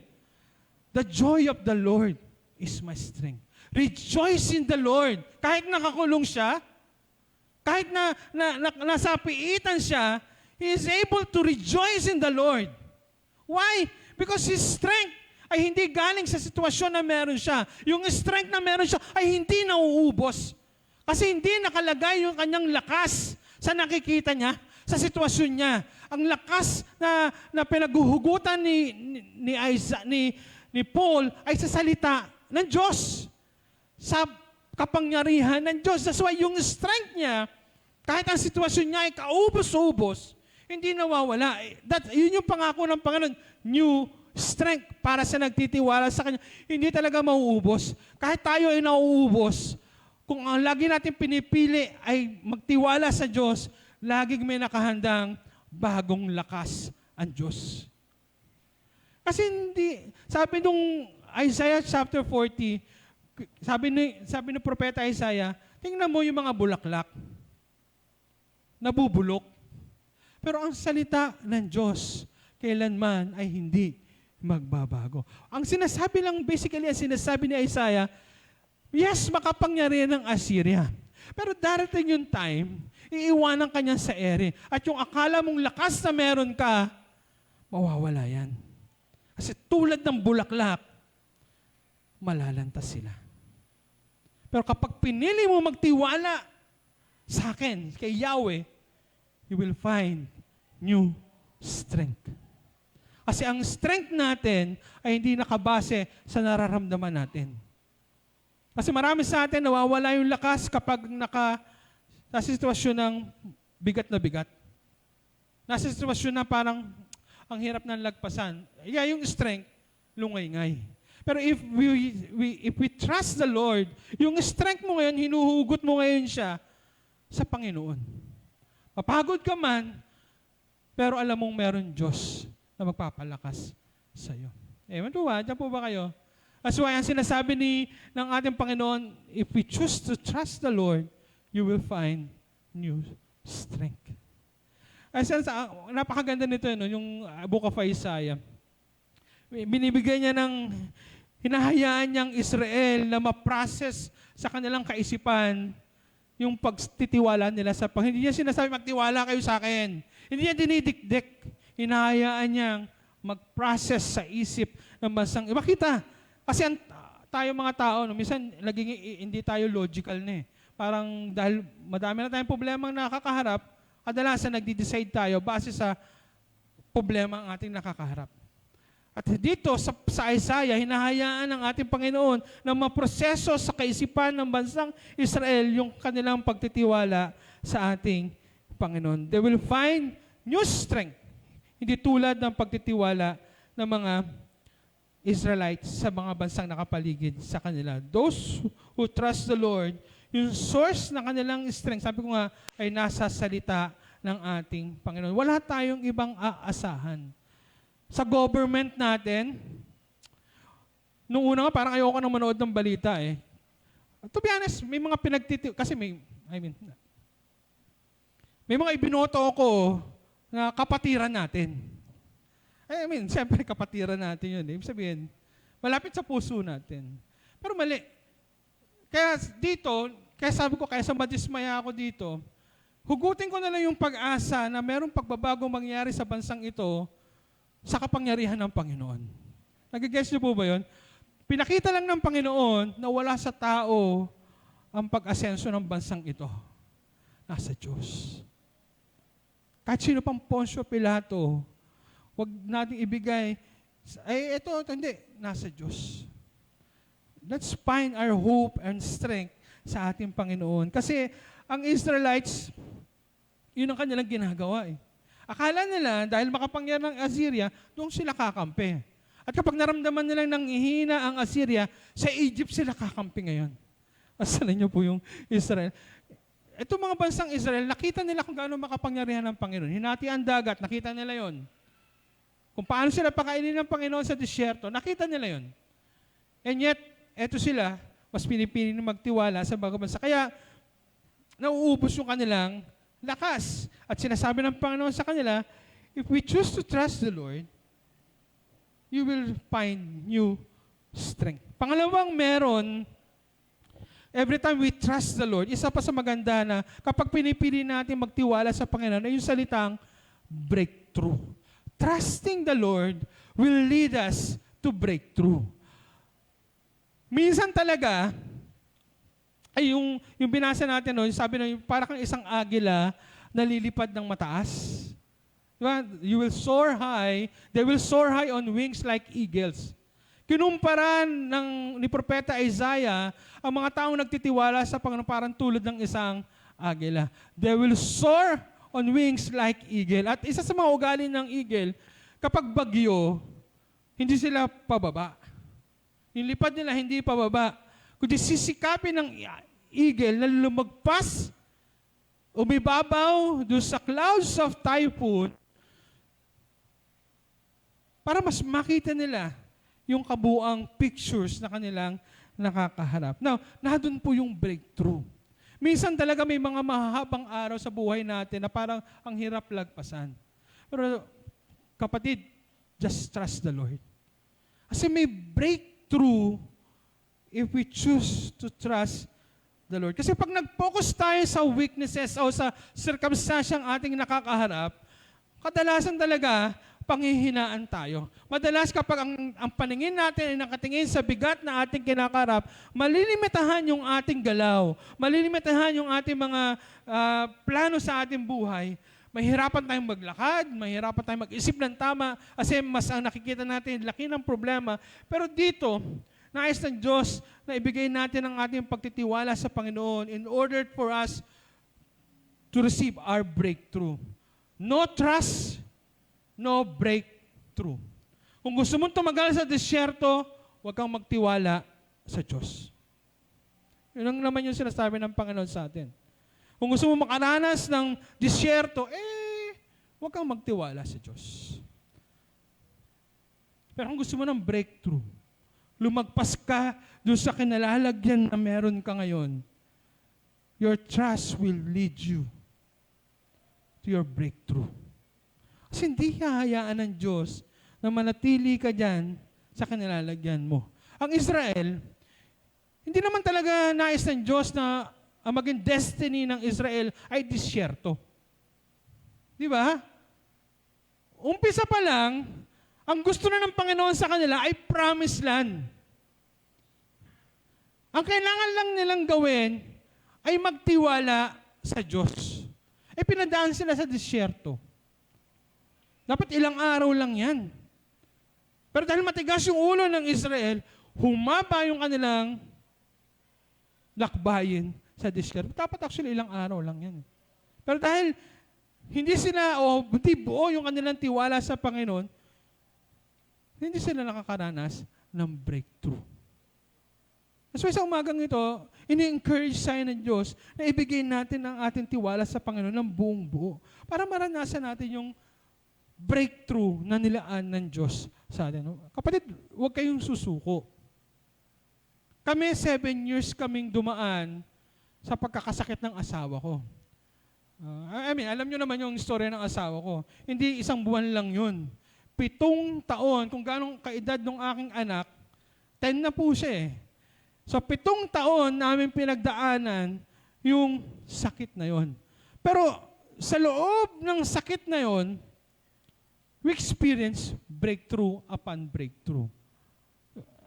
The joy of the Lord is my strength. Rejoice in the Lord. Kahit nakakulong siya, kahit nasa piitan siya, he is able to rejoice in the Lord. Why? Because his strength ay hindi galing sa sitwasyon na meron siya. Yung strength na meron siya ay hindi nauubos. Kasi hindi nakalagay yung kanyang lakas sa nakikita niya, sa sitwasyon niya. Ang lakas na pinaghuhugutan ni Paul ay sa salita ng Diyos. Sa kapangyarihan ng Diyos. That's why yung strength niya, kahit ang sitwasyon niya ay kaubos-ubos, hindi nawawala. Yun yung pangako ng Panginoon, new strength para sa nagtitiwala sa Kanya. Hindi talaga mauubos. Kahit tayo ay nauubos, kung ang lagi natin pinipili ay magtiwala sa Diyos, laging may nakahandang bagong lakas ang Diyos. Kasi hindi, sabi nung Isaiah chapter 40, sabi ng propeta Isaiah, tingnan mo yung mga bulaklak, nabubulok. Pero ang salita ng Diyos, kailanman ay hindi magbabago. Ang sinasabi lang, basically, ang sinasabi ni Isaiah, yes, makapangyarihan ng Assyria. Pero darating yung time, iiwanan ka niya sa ere. At yung akala mong lakas na meron ka, mawawala yan. Kasi tulad ng bulaklak, malalantas sila. Pero kapag pinili mo magtiwala sa akin, kay Yahweh, you will find new strength. Kasi ang strength natin ay hindi nakabase sa nararamdaman natin. Kasi marami sa atin nawawala yung lakas kapag nasa sitwasyon ng bigat na bigat. Nasa sitwasyon na parang ang hirap ng lagpasan. Yeah, yung strength, lungay-ngay. Pero if we trust the Lord, yung strength mo ngayon, hinuhugot mo ngayon siya sa Panginoon. Mapagod ka man, pero alam mong meron Diyos na magpapalakas sa iyo. Ewan po ba? Diyan po ba kayo? That's why ang sinasabi ng ating Panginoon, if we choose to trust the Lord, you will find new strength. Ay, napakaganda nito, no? Yung Book of Isaiah. Binibigay niya hinahayaan niyang Israel na ma-process sa kanilang kaisipan yung pagtitiwala nila sa Panginoon. Hindi niya sinasabi, magtiwala kayo sa akin. Hindi niya dinidikdik. Hinahayaan niyang mag-process sa isip ng bansang. Makita, kasi tayo mga tao, no, minsan hindi tayo logical na eh. Parang dahil madami na tayong problema nakakaharap, kadalasan nagdi-decide tayo base sa problema ang ating nakakaharap. At dito sa Isaiah, hinahayaan ng ating Panginoon na maproseso sa kaisipan ng bansang Israel yung kanilang pagtitiwala sa ating Panginoon. They will find new strength. Hindi tulad ng pagtitiwala ng mga Israelites sa mga bansang nakapaligid sa kanila. Those who trust the Lord, yung source ng kanilang strength, sabi ko nga, ay nasa salita ng ating Panginoon. Wala tayong ibang aasahan. Sa government natin, nung una nga, parang ayoko nang manood ng balita eh. To be honest, may mga kasi may mga ibinoto ko na kapatiran natin. Siyempre kapatiran natin yun. Ibig sabihin, malapit sa puso natin. Pero mali. Kaya dito, kaya sa madismaya ako dito, hugutin ko na lang yung pag-asa na merong pagbabago mangyari sa bansang ito sa kapangyarihan ng Panginoon. Nag-guess niyo po ba yun? Pinakita lang ng Panginoon na wala sa tao ang pag-asenso ng bansang ito. Nasa Diyos. Kahit sino pang Poncio Pilato, wag nating ibigay, ito, hindi, nasa Diyos. Let's find our hope and strength sa ating Panginoon. Kasi ang Israelites, yun ang kanilang ginagawa eh. Akala nila, dahil makapangyarihan ng Assyria, doon sila kakampi. At kapag naramdaman nilang nanghihina ang Assyria, sa Egypt sila kakampi ngayon. Asalan niyo po yung Israel. Itong mga bansang Israel, nakita nila kung gaano makapangyarihan ng Panginoon. Hinati ang dagat, nakita nila yon. Kung paano sila pakainin ng Panginoon sa disyerto, nakita nila yon. And yet, eto sila, mas pinipili na magtiwala sa mga bansa. Kaya, nauubos yung kanilang lakas. At sinasabi ng Panginoon sa kanila, if we choose to trust the Lord, you will find new strength. Pangalawang meron, every time we trust the Lord, isa pa sa maganda na kapag pinipili natin magtiwala sa Panginoon, ay yung salitang breakthrough. Trusting the Lord will lead us to breakthrough. Minsan talaga, ay yung binasa natin, no, sabi na para kang isang agila na lilipad ng mataas. Diba? You will soar high, they will soar high on wings like eagles. Kinumpara ni Propeta Isaiah ang mga taong nagtitiwala sa Panginoon parang tulad ng isang agila. They will soar on wings like eagle. At isa sa mga ugali ng eagle, kapag bagyo, hindi sila pababa. Yung lipad nila hindi pababa. Kundi sisikapin ng eagle na lumagpas, umibabaw doon sa clouds of typhoon para mas makita nila yung kabuang pictures na kanilang nakakaharap. Now, nandun po yung breakthrough. Minsan talaga may mga mahahabang araw sa buhay natin na parang ang hirap lagpasan. Pero kapatid, just trust the Lord. Kasi may breakthrough if we choose to trust the Lord. Kasi pag nag-focus tayo sa weaknesses o sa circumstansyang ating nakakaharap, kadalasan talaga, panghihinaan tayo. Madalas kapag ang paningin natin ay nakatingin sa bigat na ating kinakarap, malilimitahan yung ating galaw, malilimitahan yung ating mga plano sa ating buhay. Mahirapan tayong maglakad, mahirapan tayong mag-isip ng tama, kasi mas ang nakikita natin, laki ng problema. Pero dito, nais ng Diyos na ibigay natin ang ating pagtitiwala sa Panginoon in order for us to receive our breakthrough. No trust, no breakthrough. Kung gusto mong tumagal sa disyerto, huwag kang magtiwala sa Diyos. Yun ang naman yung sinasabi ng Panginoon sa atin. Kung gusto mo makaranas ng disyerto, huwag kang magtiwala sa Diyos. Pero kung gusto mo ng breakthrough, lumagpas ka doon sa kinalalagyan na meron ka ngayon, your trust will lead you to your breakthrough. Kasi hindi hahayaan ng Diyos na manatili ka dyan sa kanilalagyan mo. Ang Israel, hindi naman talaga nais ng Diyos na ang maging destiny ng Israel ay disyerto. Di ba? Umpisa pa lang, ang gusto na ng Panginoon sa kanila ay promised land. Ang kailangan lang nilang gawin ay magtiwala sa Diyos. Pinadaan sila sa disyerto. Dapat ilang araw lang yan. Pero dahil matigas yung ulo ng Israel, humaba yung kanilang lakbayin sa discourse. Dapat actually ilang araw lang yan. Pero dahil hindi sila, hindi buo yung kanilang tiwala sa Panginoon, hindi sila nakakaranas ng breakthrough. So sa umagang ito, ini-encourage tayo ng Diyos na ibigay natin ang ating tiwala sa Panginoon ng buong buo para maranasan natin yung breakthrough na nilaan ng Diyos sa atin. Kapatid, huwag kayong susuko. Kami, 7 years kaming dumaan sa pagkakasakit ng asawa ko. Alam nyo naman yung istorya ng asawa ko. Hindi 1 buwan lang yun. 7 taon, kung gano'ng kaedad ng aking anak, 10 na po siya eh. So 7 taon namin pinagdaanan yung sakit na yon. Pero sa loob ng sakit na yon, we experience breakthrough upon breakthrough.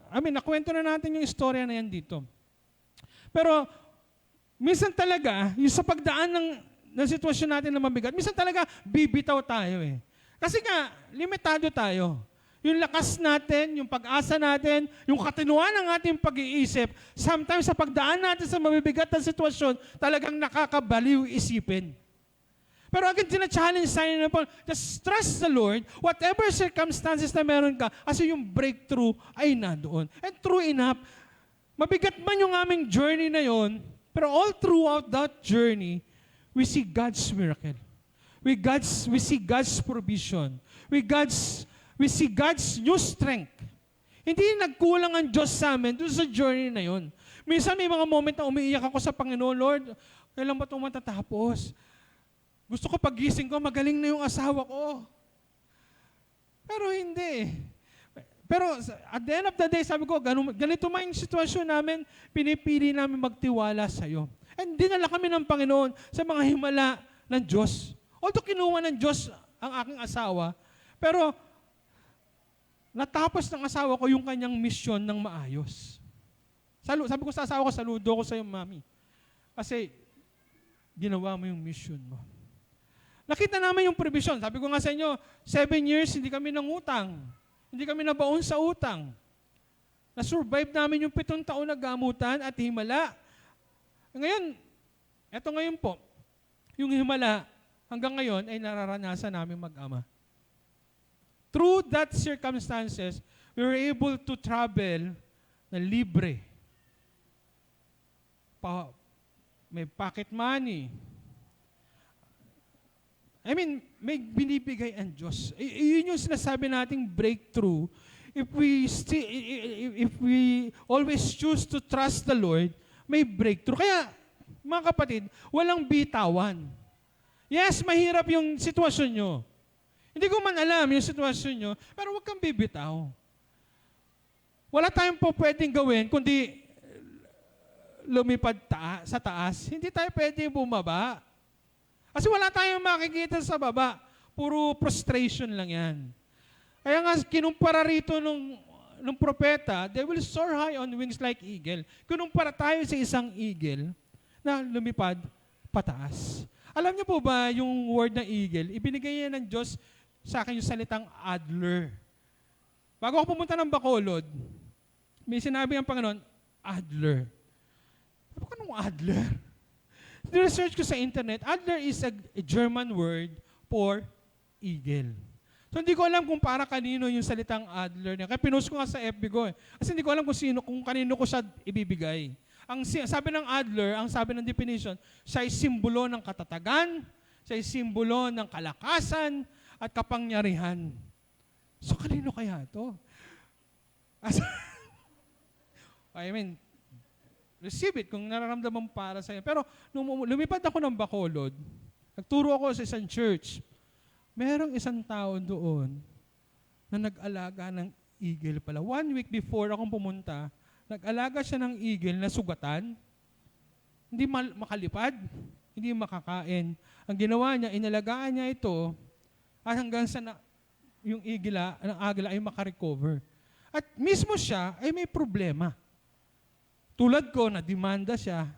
Nakwento na natin yung istorya na yan dito. Pero minsan talaga, yung sa pagdaan ng sitwasyon natin na mabigat, minsan talaga bibitaw tayo eh. Kasi nga, limitado tayo. Yung lakas natin, yung pag-asa natin, yung katinuan ng ating pag-iisip, sometimes sa pagdaan natin sa mabibigat na sitwasyon, talagang nakakabaliw isipin. Pero agad sina-challenge tayo na po, just trust the Lord, whatever circumstances na meron ka, kasi yung breakthrough ay nandoon. And true enough, mabigat man yung aming journey na yon, pero all throughout that journey, we see God's miracle. We see God's provision. We see God's new strength. Hindi nagkulang ang Diyos sa amin doon sa journey na yon. Minsan may mga moment na umiiyak ako sa Panginoon, Lord, kailan ba itong matatapos? Gusto ko pagising ko, magaling na yung asawa ko. Pero hindi. Pero at the end of the day, sabi ko, ganito man yung sitwasyon namin, pinipili namin magtiwala sa iyo. And dinala kami ng Panginoon sa mga himala ng Diyos. Although kinuha ng Diyos ang aking asawa, pero natapos ng asawa ko yung kanyang misyon ng maayos. Sabi ko sa asawa ko, saludo ko sa iyo, Mami. Kasi ginawa mo yung mission mo. Nakita namin yung provision. Sabi ko nga sa inyo, 7 years hindi kami nangutang. Hindi kami nabaon sa utang. Na-survive namin yung 7 taon na gamutan at himala. Ngayon, eto ngayon po, yung himala hanggang ngayon ay nararanasan namin mag-ama. Through that circumstances, we were able to travel na libre. May pocket money. May binibigay ang Diyos. Yun yung sinasabi nating breakthrough. If we always choose to trust the Lord, may breakthrough. Kaya, mga kapatid, walang bitawan. Yes, mahirap yung sitwasyon nyo. Hindi ko man alam yung sitwasyon nyo, pero huwag kang bibitaw. Wala tayong po pwedeng gawin, kundi lumipad sa taas. Hindi tayo pwedeng bumaba. Kasi wala tayong makikita sa baba. Puro frustration lang yan. Kaya nga, kinumpara rito nung propeta, they will soar high on wings like eagle. Kinumpara tayo sa isang eagle na lumipad pataas. Alam niyo po ba yung word na eagle? Ibinigay yan ng Diyos sa akin yung salitang adler. Bago ako pumunta ng Bacolod, may sinabi ang Panginoon, adler. Sabi ko, anong adler? Research ko sa internet, adler is a German word for eagle. So hindi ko alam kung para kanino yung salitang adler niya. Kaya pinost ko nga sa FB ko eh. Kasi hindi ko alam kung kanino ko siya ibibigay. Ang sabi ng adler, ang sabi ng definition, siya ay simbolo ng katatagan, siya ay simbolo ng kalakasan at kapangyarihan. So kanino kaya ito? Receive it kung nararamdaman para sa iyo. Pero nung lumipad ako ng Bacolod, nagturo ako sa isang church, merong isang tao doon na nag-alaga ng eagle pala. 1 week before akong pumunta, nag-alaga siya ng eagle na sugatan, hindi makalipad, hindi makakain. Ang ginawa niya, inalagaan niya ito at hanggang sa yung agila ay makarecover. At mismo siya ay may problema. Tulad ko, na-demanda siya,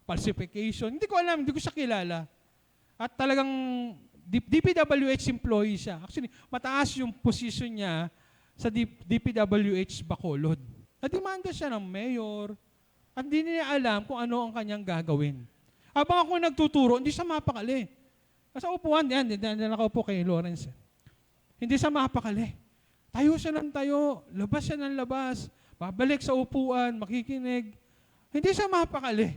falsification. Hindi ko alam, hindi ko siya kilala. At talagang DPWH employee siya. Actually, mataas yung position niya sa DPWH Bacolod. Nadimanda siya ng mayor at hindi niya alam kung ano ang kanyang gagawin. Habang ako nagtuturo, hindi siya mapakali. Sa upuan, yan nakaupo kay Lawrence. Hindi siya mapakali. Tayo siya ng tayo, labas siya ng labas, babalik sa upuan, makikinig. Hindi siya mapakali.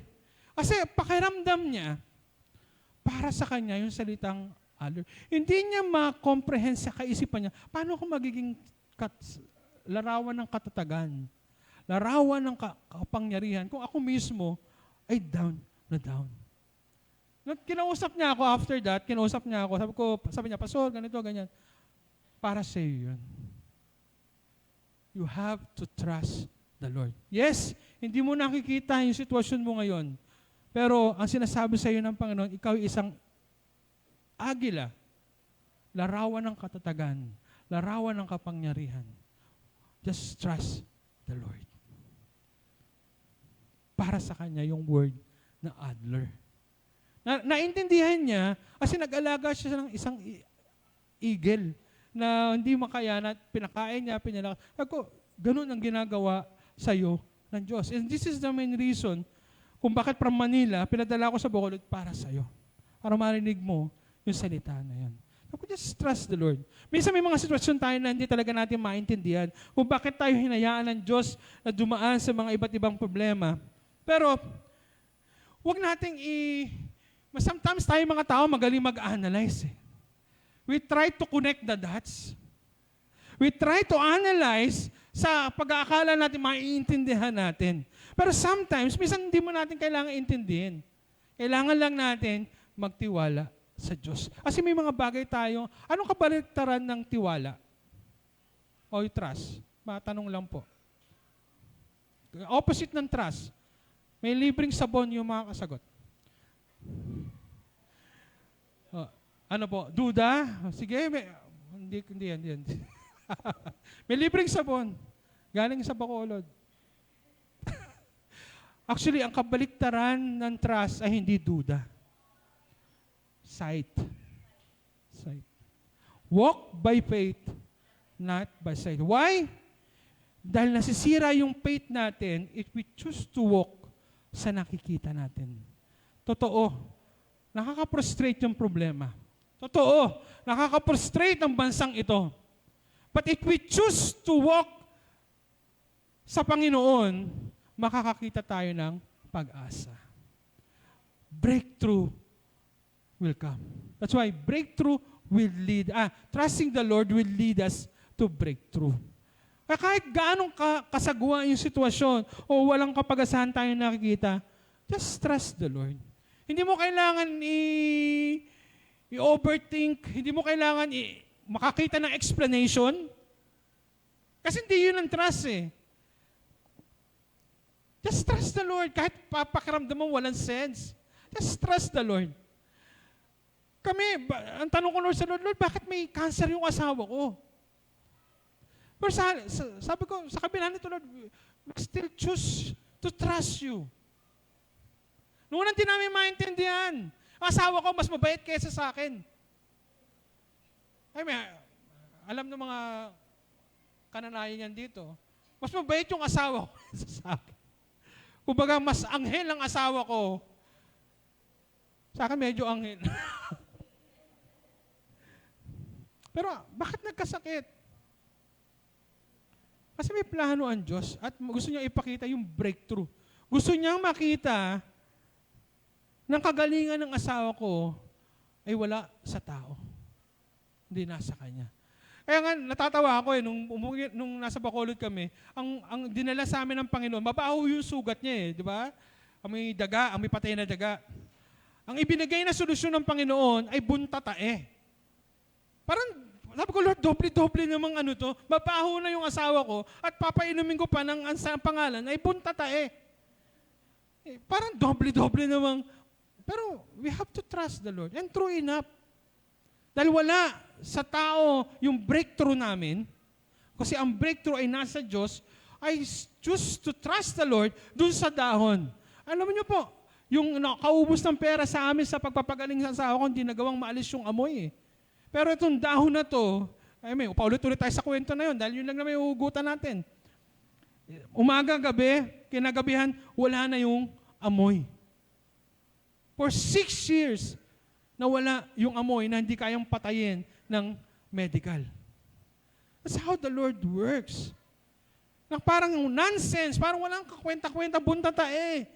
Kasi pakiramdam niya, para sa kanya yung salitang other. Hindi niya ma-comprehend sa kaisipan niya, paano ako magiging larawan ng katatagan, larawan ng kapangyarihan, kung ako mismo ay down na down. Kinausap niya ako after that, sabi niya, Pastor, ganito, ganyan. Para sa iyo yun. You have to trust the Lord. Yes, hindi mo nakikita yung sitwasyon mo ngayon. Pero ang sinasabi sa iyo ng Panginoon, ikaw ay isang agila, larawan ng katatagan, larawan ng kapangyarihan. Just trust the Lord. Para sa kanya yung word na adler. Naintindihan niya kasi nag-alaga siya ng isang eagle na hindi makayan at pinakain niya, pinalakas. Ako, ganun ang ginagawa sa iyo ng Diyos. And this is the main reason kung bakit from Manila, pinadala ko sa Bacolod para sa iyo. Para marinig mo yung salita na yan. Ako, just trust the Lord. Minsan may mga sitwasyon tayo na hindi talaga natin maintindihan kung bakit tayo hinayaan ng Diyos na dumaan sa mga iba't ibang problema. Pero, huwag nating sometimes tayo mga tao magaling mag-analyze. We try to connect the dots. We try to analyze sa pag-aakala natin, maiintindihan natin. Pero sometimes, minsan hindi mo natin kailangan intindihin. Kailangan lang natin magtiwala sa Diyos. Kasi may mga bagay tayo, anong kabaliktaran ng tiwala? O yung trust? Matanong lang po. Opposite ng trust. May libreng sabon yung mga kasagot. Ano po? Duda? Sige, hindi yan. May libreng sabon. Galing sa Bacolod. Actually, ang kabaliktaran ng trust ay hindi duda. Sight. Walk by faith, not by sight. Why? Dahil nasisira yung faith natin if we choose to walk sa nakikita natin. Totoo, nakaka-frustrate yung problema. Totoo, nakaka-frustrate ang bansang ito. But if we choose to walk sa Panginoon, makakakita tayo ng pag-asa. Breakthrough will come. That's why breakthrough will trusting the Lord will lead us to breakthrough. Kahit gaanong kasagwa yung sitwasyon o walang kapag-asahan tayo nakikita, just trust the Lord. Hindi mo kailangan i-overthink, hindi mo kailangan makakita ng explanation. Kasi hindi yun ang trust eh. Just trust the Lord. Kahit papakiramdam mo walang sense. Just trust the Lord. Ang tanong ko Lord sa Lord, bakit may cancer yung asawa ko? Pero sabi ko, sa kabila nito, Lord, we still choose to trust you. Noong unang di namin maintindihan, ang asawa ko mas mabait kaysa sa akin. Alam ng mga kananayan yan dito, mas mabait yung asawa ko kaysa sa akin. Kumbaga, mas anghel ang asawa ko. Sa akin medyo anghel. Pero bakit nagkasakit? Kasi may plano ang Diyos at gusto niya ipakita yung breakthrough. Gusto niyang makita ng kagalingan ng asawa ko ay wala sa tao. Hindi nasa kanya. Kaya nga, natatawa ako nung nasa Bacolod kami, ang dinala sa amin ng Panginoon, mabaho yung sugat niya di ba? Amoy daga, amoy patay na daga. Ang ibinigay na solusyon ng Panginoon ay buntatae. Parang, sabi ko, Lord, doble-doble namang mabaho na yung asawa ko at papainumin ko pa ng pangalan ay buntatae. Parang doble-doble namang. Pero we have to trust the Lord. And true enough. Dahil wala sa tao yung breakthrough namin, kasi ang breakthrough ay nasa Diyos, I choose to trust the Lord dun sa dahon. Alam niyo po, yung kaubos ng pera sa amin sa pagpapagaling sa asawa ko, hindi nagawang maalis yung amoy eh. Pero itong dahon na to, Ay, may paulit-ulit tayo sa kwento na yun dahil yun lang na may uhugutan natin. Umaga, gabi, kinagabihan, wala na yung amoy. For 6 years, nawala yung amoy na hindi kayang patayin ng medical. That's how the Lord works. Na parang nonsense, parang walang kakwenta-kwenta, buntata eh.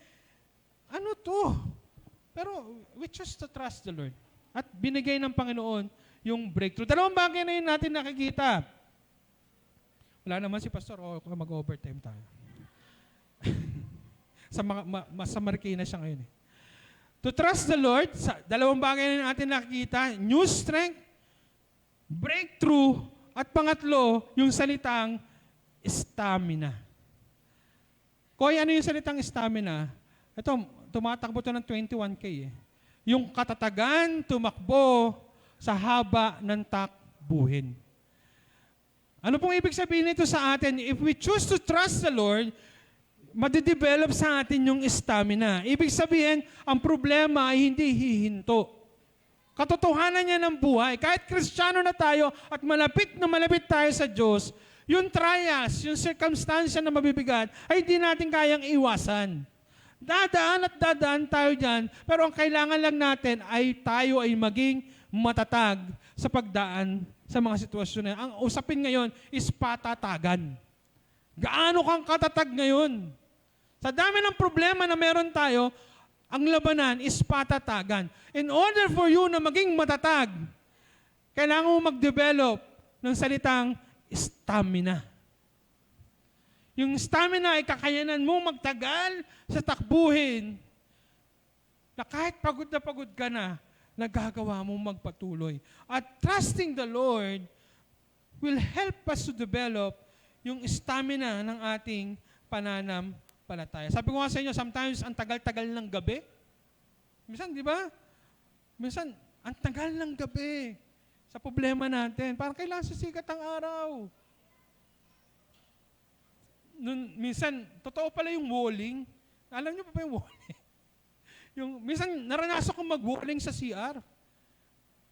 Ano to? Pero we choose to trust the Lord. At binigay ng Panginoon yung breakthrough. Dalawang bagay na yun natin nakikita. Wala naman si Pastor, mag-overtime tayo. sa Marikina siya ngayon eh. To trust the Lord, dalawang bagay na natin nakikita, new strength, breakthrough, at pangatlo, yung salitang stamina. Koy, ano yung salitang stamina? Ito, tumatakbo to ng 21K eh. Yung katatagan, tumakbo sa haba ng takbuhin. Ano pong ibig sabihin nito sa atin? If we choose to trust the Lord, madidevelop sa atin yung stamina. Ibig sabihin, ang problema ay hindi hihinto. Katotohanan niya ng buhay. Kahit Kristiyano na tayo at malapit na malapit tayo sa Diyos, yung trials, yung circumstance na mabibigat, ay hindi natin kayang iwasan. Dadaan tayo dyan, pero ang kailangan lang natin ay tayo ay maging matatag sa pagdaan sa mga sitwasyon na yan. Ang usapin ngayon is patatagan. Gaano kang katatag ngayon? Sa dami ng problema na meron tayo, ang labanan is patatagan. In order for you na maging matatag, kailangan mo mag-develop ng salitang stamina. Yung stamina ay kakayanan mo magtagal sa takbuhin na kahit pagod ka na, nagagawa mo magpatuloy. At trusting the Lord will help us to develop yung stamina ng ating pananampalataya. Sabi ko nga sa inyo, sometimes ang tagal-tagal ng gabi. Minsan, di ba? Minsan, ang tagal ng gabi sa problema natin. Parang kailangan sisikat ang araw. Minsan, totoo pala yung walling. Alam niyo pa yung walling? Minsan, naranasan ko mag-walling sa CR.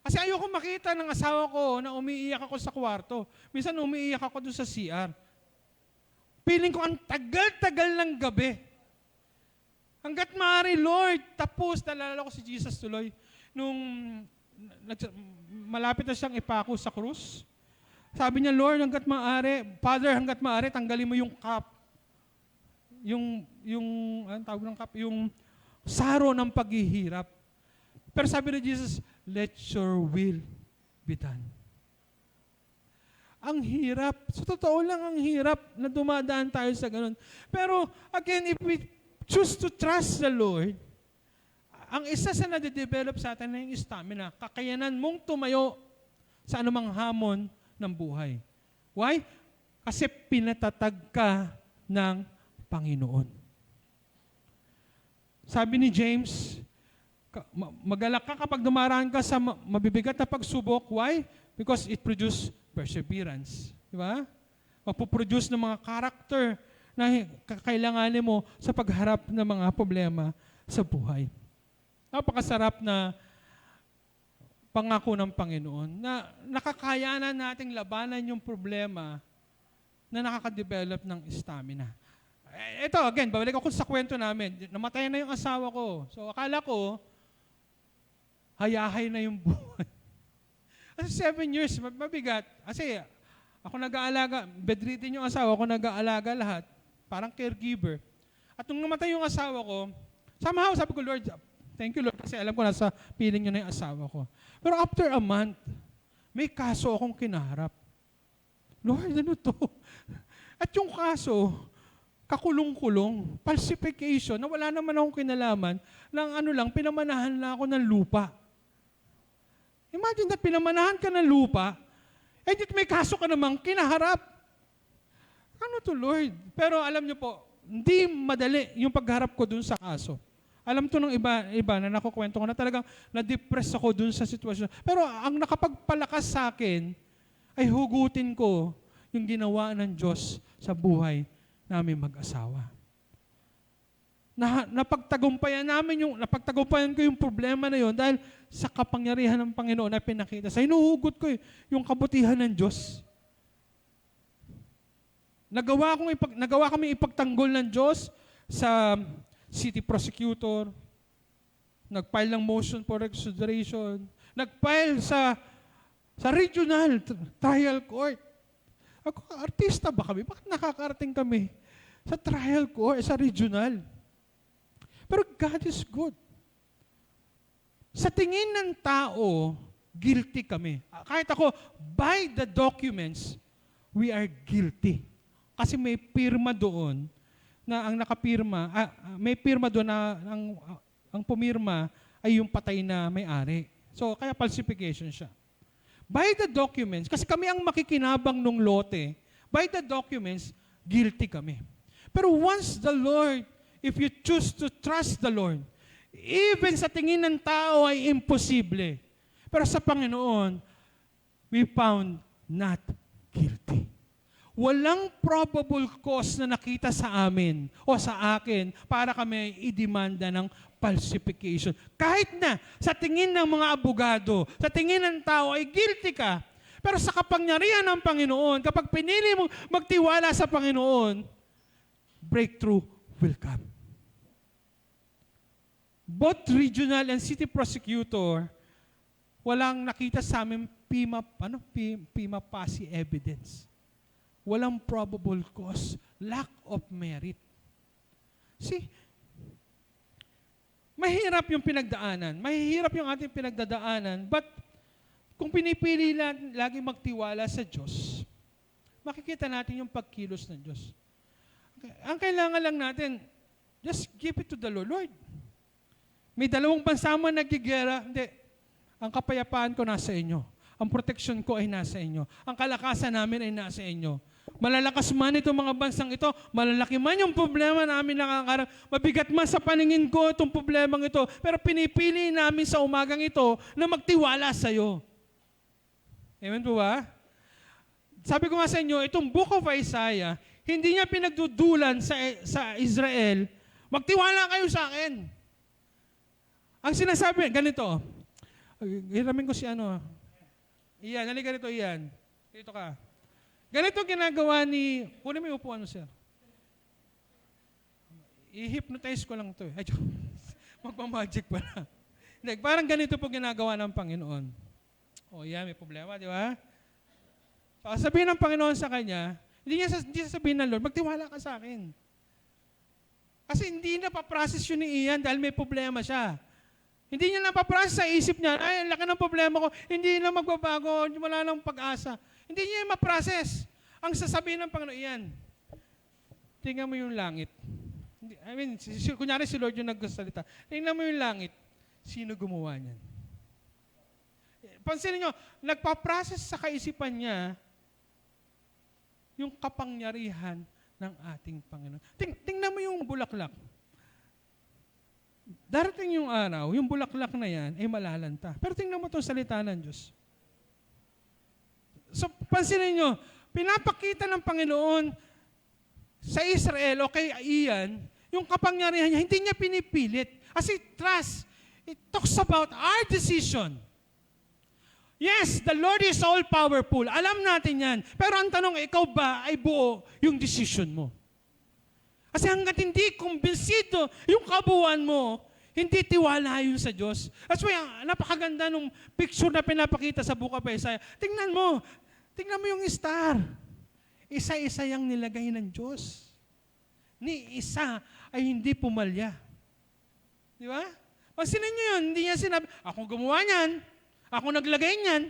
Kasi ayoko makita ng asawa ko na umiiyak ako sa kwarto. Minsan umiiyak ako doon sa CR. Feeling ko ang tagal-tagal ng gabi. Hanggat maaari, Lord, tapos, nalala ko si Jesus tuloy, nung malapit na siyang ipako sa krus. Sabi niya, Lord, hanggat maaari, Father, hanggat maaari, tanggalin mo yung cup. Anong tawag ng cup? Yung saro ng paghihirap. Pero sabi ni Jesus, let your will be done. Ang hirap. Sa totoo lang, ang hirap na dumadaan tayo sa ganun. Pero, again, if we choose to trust the Lord, ang isa sa nade-develop sa atin na yung stamina, kakayanan mong tumayo sa anumang hamon ng buhay. Why? Kasi pinatatag ka ng Panginoon. Sabi ni James, magalak ka kapag dumaraan ka sa mabibigat na pagsubok. Why? Because it produces perseverance. Di ba? Mapuproduce ng mga character na kakailanganin mo sa pagharap ng mga problema sa buhay. Napakasarap na pangako ng Panginoon na nakakayanan nating labanan yung problema na nakaka-develop ng stamina. Ito, again, babalik ako sa kwento namin. Namatay na yung asawa ko. So, akala ko, hayahay na yung buhay. Kasi 7 years, mabigat. Kasi ako nag-aalaga, bedridden yung asawa ko, nag-aalaga lahat. Parang caregiver. At nung namatay yung asawa ko, somehow sabi ko, Lord, thank you Lord, kasi alam ko nasa piling niyo na yung asawa ko. Pero after a month, may kaso akong kinaharap. Lord, ano to? At yung kaso, kakulong-kulong, falsification, na wala naman akong kinalaman, ng pinamanahan na ako ng lupa. Imagine that, pinamanahan ka ng lupa, and yet may kaso ka namang kinaharap. Ano to, Lord? Pero alam niyo po, hindi madali yung pagharap ko dun sa kaso. Alam to ng iba na nakukwento ko na talagang na-depress ako dun sa sitwasyon. Pero ang nakapagpalakas sa akin ay hugutin ko yung ginawa ng Diyos sa buhay namin mag-asawa. Napagtagumpayan ko yung problema na yon dahil sa kapangyarihan ng Panginoon na pinakita. Sa hinuhugot ko yung kabutihan ng Diyos. Nagawa kami ipagtanggol ng Diyos sa city prosecutor, nag-file ng motion for reconsideration, nag-file sa regional trial court. Ako, artista ba kami? Bakit nakakarating kami sa trial court, sa regional? Pero God is good. Sa tingin ng tao, guilty kami. Kahit ako, by the documents, we are guilty. Kasi may pirma doon na ang nakapirma, may pirma doon na ang pumirma ay yung patay na may-ari. So, kaya falsification siya. By the documents, kasi kami ang makikinabang nung lote, by the documents, guilty kami. Pero once the Lord, if you choose to trust the Lord, even sa tingin ng tao ay imposible. Pero sa Panginoon, we found not guilty. Walang probable cause na nakita sa amin o sa akin para kami idemanda ng falsification. Kahit na sa tingin ng mga abogado, sa tingin ng tao ay guilty ka, pero sa kapangyarihan ng Panginoon, kapag pinili mong magtiwala sa Panginoon, breakthrough will come. Both regional and city prosecutor, walang nakita sa amin prima facie evidence. Walang probable cause, lack of merit. See, mahirap yung pinagdaanan. Mahirap yung ating pinagdadaanan. But kung pinipili lagi magtiwala sa Diyos, makikita natin yung pagkilos ng Diyos. Ang kailangan lang natin, just give it to the Lord. Lord, may 2 bansa man nagigera, hindi. Ang kapayapaan ko nasa inyo. Ang proteksyon ko ay nasa inyo. Ang kalakasan namin ay nasa inyo. Malalakas man itong mga bansang ito, malalaki man yung problema namin nakakarap, mabigat man sa paningin ko itong problemang ito, pero pinipili namin sa umagang ito na magtiwala sa iyo. Amen po ba? Sabi ko nga sa inyo, itong Book of Isaiah, hindi niya pinagdudulan sa Israel, magtiwala kayo sa akin. Ang sinasabi, ganito, hiramin ko si Ian, halika ganito Ian, dito ka. Ganito ginagawa ni, kunin mo yung upuan mo, sir. I-hypnotize ko lang ito. Ay, magmamagic pala. Hindi, parang ganito po ginagawa ng Panginoon. O yan, may problema, di ba? So, sabihin ng Panginoon sa kanya, hindi niya sabihin ng Lord, magtiwala ka sa akin. Kasi hindi na pa-process yun ni Ian dahil may problema siya. Hindi niya napaprocess sa isip niya, ay, laki ng problema ko, hindi na magbabago, wala nang pag-asa. Hindi niya ma-process. Ang sasabihin ng Panginoon, iyan, tingnan mo yung langit. Kunyari si Lord yung nagsasalita. Tingnan mo yung langit. Sino gumawa niyan? Pansinin nyo, nagpa-process sa kaisipan niya yung kapangyarihan ng ating Panginoon. Tingnan mo yung bulaklak. Darating yung araw, yung bulaklak na yan ay malalanta. Pero tingnan mo itong salita ng Diyos. So, pansinin nyo, pinapakita ng Panginoon sa Israel o kay Ian, yung kapangyarihan niya, hindi niya pinipilit. Kasi trust, it talks about our decision. Yes, the Lord is all-powerful. Alam natin yan. Pero ang tanong, ikaw ba ay buo yung decision mo? Kasi hanggat hindi kumbinsido yung kabuuan mo, hindi tiwala yun sa Diyos. That's why, napakaganda nung picture na pinapakita sa Book of Isaiah. Tingnan mo yung star. Isa-isa yung nilagay ng Diyos. Ni isa ay hindi pumalya. Di ba? Pansinin nyo yun, hindi niya sinabi, ako gumawa niyan, ako naglagay niyan.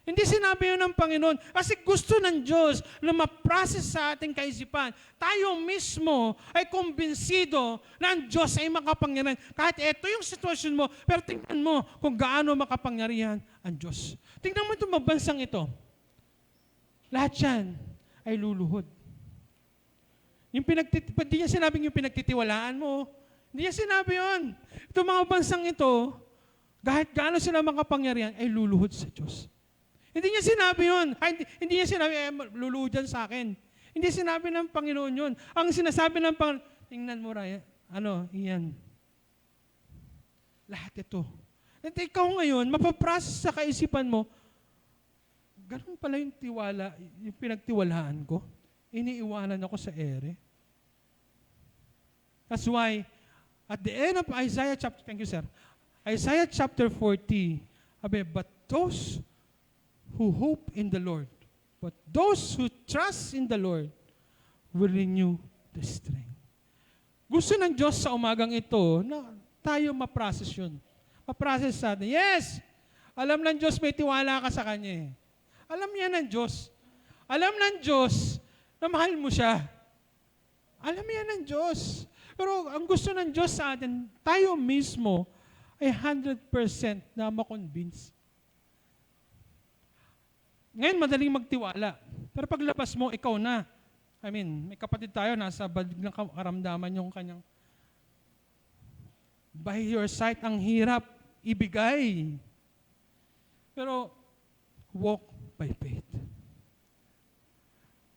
Hindi sinabi yun ng Panginoon. Kasi gusto ng Diyos na ma-process sa ating kaisipan. Tayo mismo ay kumbinsido na ang Diyos ay makapangyarihan. Kahit ito yung sitwasyon mo, pero tingnan mo kung gaano makapangyarihan ang Diyos. Tingnan mo itong mabansang ito. Lahat yan ay luluhod. Hindi niya sinabing yung pinagtitiwalaan mo. Hindi niya sinabi yun. Itong mga bansang ito, kahit gaano sila makapangyarihan, ay luluhod sa Diyos. Hindi niya sinabi yun. Hindi niya sinabi, luluhod yan sa akin. Hindi sinabi ng Panginoon yun. Ang sinasabi ng Panginoon, tingnan mo, Ryan, Ian. Lahat ito At ikaw ngayon, mapaprocess sa kaisipan mo, ganun pala yung tiwala, yung pinagtiwalaan ko. Iniiwanan ako sa ere. That's why, at the end of Isaiah chapter, thank you sir, Isaiah chapter 40, but those who hope in the Lord, but those who trust in the Lord will renew the strength. Gusto ng Diyos sa umagang ito na tayo ma-process yun. Ma-process sa atin. Yes! Alam ng Diyos may tiwala ka sa Kanya eh. Alam niya ng Diyos. Alam ng Diyos na mahal mo siya. Alam niya ng Diyos. Pero ang gusto ng Diyos sa atin, tayo mismo ay 100% na ma-convince. Ngayon, madaling magtiwala. Pero paglabas mo, ikaw na. I mean, may kapatid tayo, nasa balig ng karamdaman yung kanyang by your sight, ang hirap ibigay. Pero, walk by faith.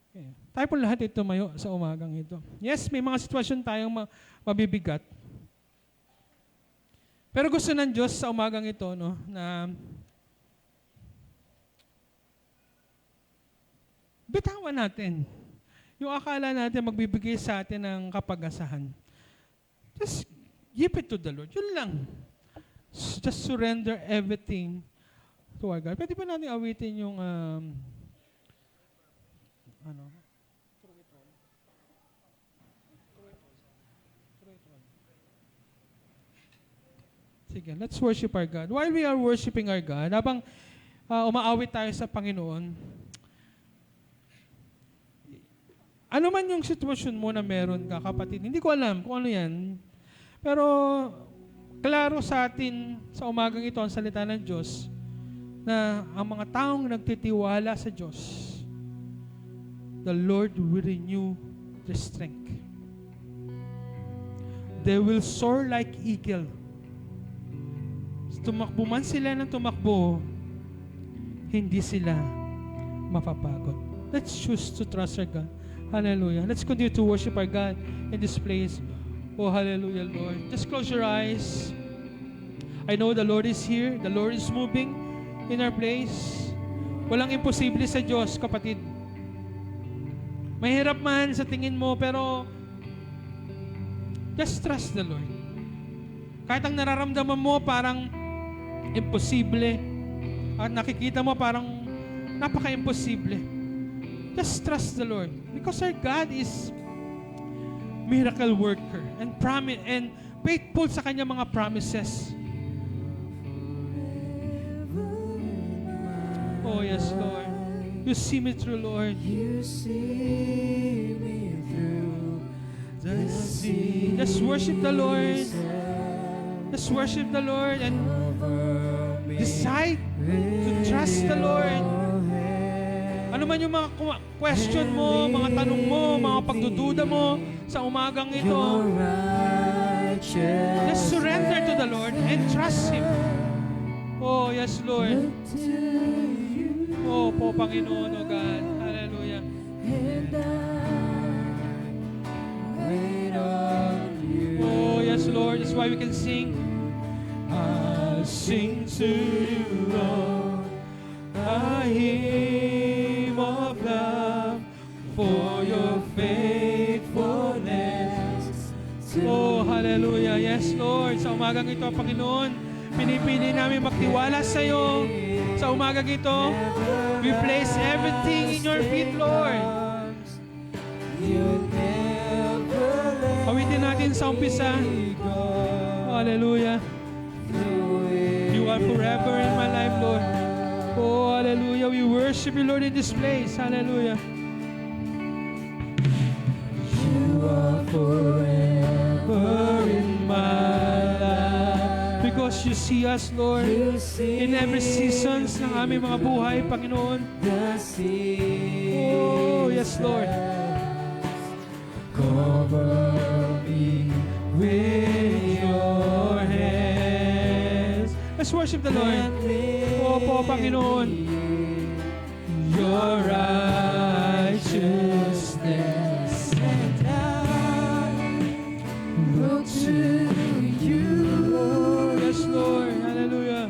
Okay. Tayo po lahat ito mayo sa umagang ito. Yes, may mga sitwasyon tayong mabibigat. Pero gusto ng Diyos sa umagang ito, no, na bitawan natin yung akala natin magbibigay sa atin ng kapag-asahan. Just give it to the Lord. Yun lang. Just surrender everything to our God. Pwede ba natin awitin yung Sige, let's worship our God. While we are worshiping our God, habang umaawit tayo sa Panginoon, ano man yung sitwasyon mo na meron ka, kapatid, hindi ko alam kung ano yan, pero klaro sa atin sa umagang ito ang salita ng Diyos na ang mga taong nagtitiwala sa Diyos, the Lord will renew their strength. They will soar like eagle. Tumakbo man sila ng tumakbo, hindi sila mapapagod. Let's choose to trust our God. Hallelujah. Let's continue to worship our God in this place. Oh, hallelujah, Lord. Just close your eyes. I know the Lord is here. The Lord is moving in our place. Walang imposible sa Diyos, kapatid. Mahirap man sa tingin mo, pero just trust the Lord. Kahit ang nararamdaman mo parang imposible, at nakikita mo parang napaka-imposible, just trust the Lord. Because our God is miracle worker and faithful sa kanyang mga promises. Oh yes, Lord. You see me through, Lord. You see me through the sea. Just worship the Lord. Just worship the Lord and decide to trust the Lord. Ano man yung mga question mo, mga tanong mo, mga pagdududa mo sa umagang ito, just surrender to the Lord and trust Him. Oh, yes, Lord. Oh, po, Panginoon, oh God. Hallelujah. Oh, yes, Lord. That's why we can sing. I'll sing to you, Lord, a hymn of love for your faithfulness. Oh, hallelujah. Yes, Lord. Sa umagang ito, Panginoon, pinipili namin magtiwala sa iyo. Sa umagang ito, we place everything in your feet, Lord. Awitin natin sa umpisa. Hallelujah. You are forever in my life, Lord. Oh, hallelujah. We worship you, Lord, in this place. Hallelujah. You are forever in my life. Because you see us, Lord, in every seasons ng aming mga buhay, Panginoon. Oh, yes, Lord. Cover me with your hands. Let's worship the Lord. Oh po, Panginoon. Your righteousness. And I look to you. Oh, yes, Lord. Hallelujah.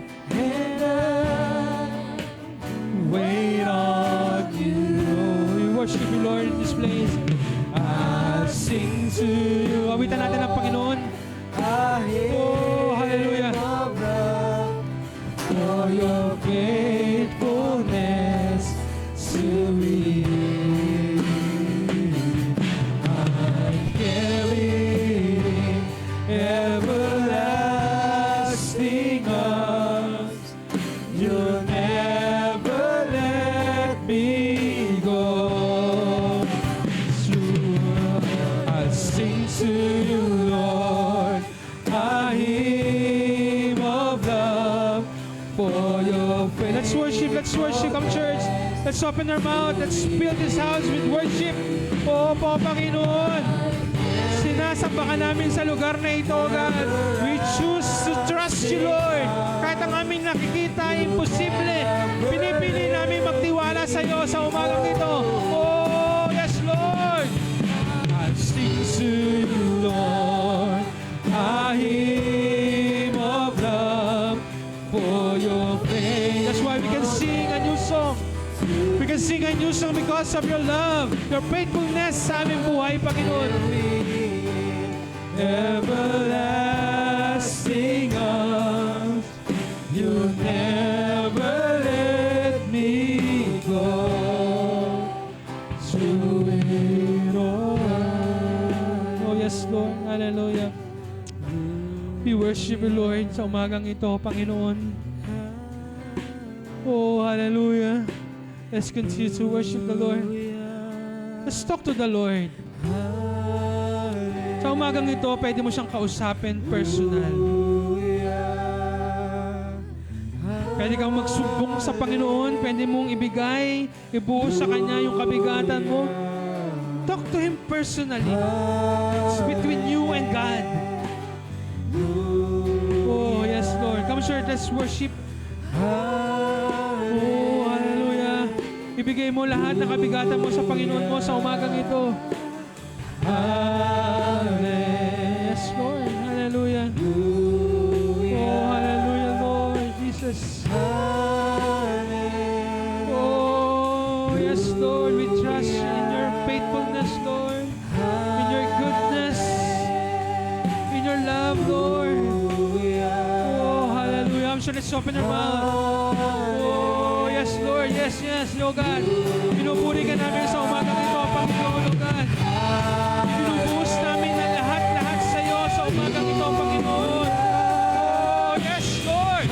worship, let's worship. Come church, let's open our mouth, let's fill this house with worship. Oo po, Panginoon. Sinasamba ka namin sa lugar na ito, God. We choose to trust you, Lord. Kahit ang aming nakikita ay imposible, pinipili namin magtiwala sa iyo sa umagang ito. Oh, yes, Lord. I'll sing to you, Lord, a hymn of love for your faith. That's why we can sing a new song. We can sing a new song because of your love, your faithfulness sa aming buhay, Panginoon. Everlasting arms, you never let me go. Through it all. Oh yes, Lord. Hallelujah. We worship you, Lord, sa umagang ito, Panginoon. Oh, hallelujah. Let's continue to worship the Lord. Let's talk to the Lord. Sa umagang ito, pwede mo siyang kausapin personal. Pwede kang magsumbong sa Panginoon, pwede mong ibigay, ibuhos sa Kanya yung kabigatan mo. Talk to Him personally. It's between you and God. Oh, yes, Lord. Come, sir, let's worship. Oh, hallelujah. Ibigay mo lahat ng kabigatan mo sa Panginoon mo sa umagang ito. Yes, Lord. Hallelujah. Oh, hallelujah, Lord Jesus. Oh, yes, Lord. We trust you in your faithfulness, Lord. In your goodness. In your love, Lord. Oh, hallelujah. I'm sure let's open our mouth. Oh, yes, Lord. Yes, yes, oh God. Pinupuri ka namin sa umagang ito, Panginoon, oh God. Binubuhos namin na lahat-lahat sa iyo sa umagang ito, Panginoon. Oh, yes, Lord.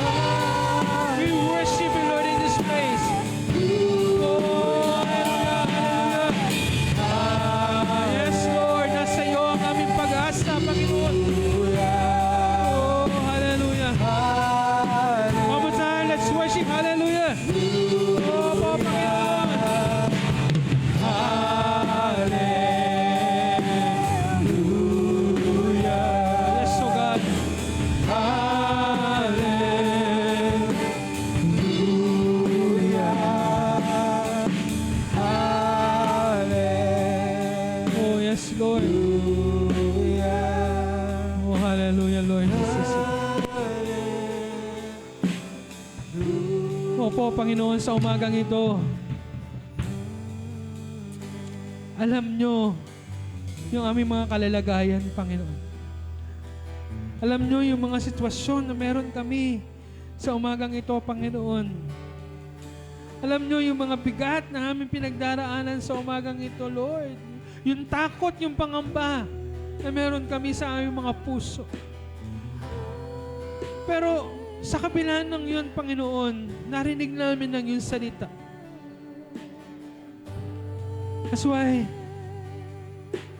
We worship you, Lord, in this place. Oh, hallelujah, hallelujah. Yes, Lord, nasa iyo ang aming pag-asa, Panginoon. Oh, hallelujah. One more time, let's worship, hallelujah. Oh, po, Panginoon. Yes, oh God. Oh, yes, Lord. Oh, hallelujah, Lord Jesus. Opo, Panginoon, sa umagang ito, alam nyo yung aming mga kalalagayan, Panginoon. Alam nyo yung mga sitwasyon na meron kami sa umagang ito, Panginoon. Alam nyo yung mga bigat na aming pinagdaraanan sa umagang ito, Lord. Yung takot, yung pangamba na meron kami sa aming mga puso. Pero sa kabila ng yun, Panginoon, narinig namin ng yung salita. That's why,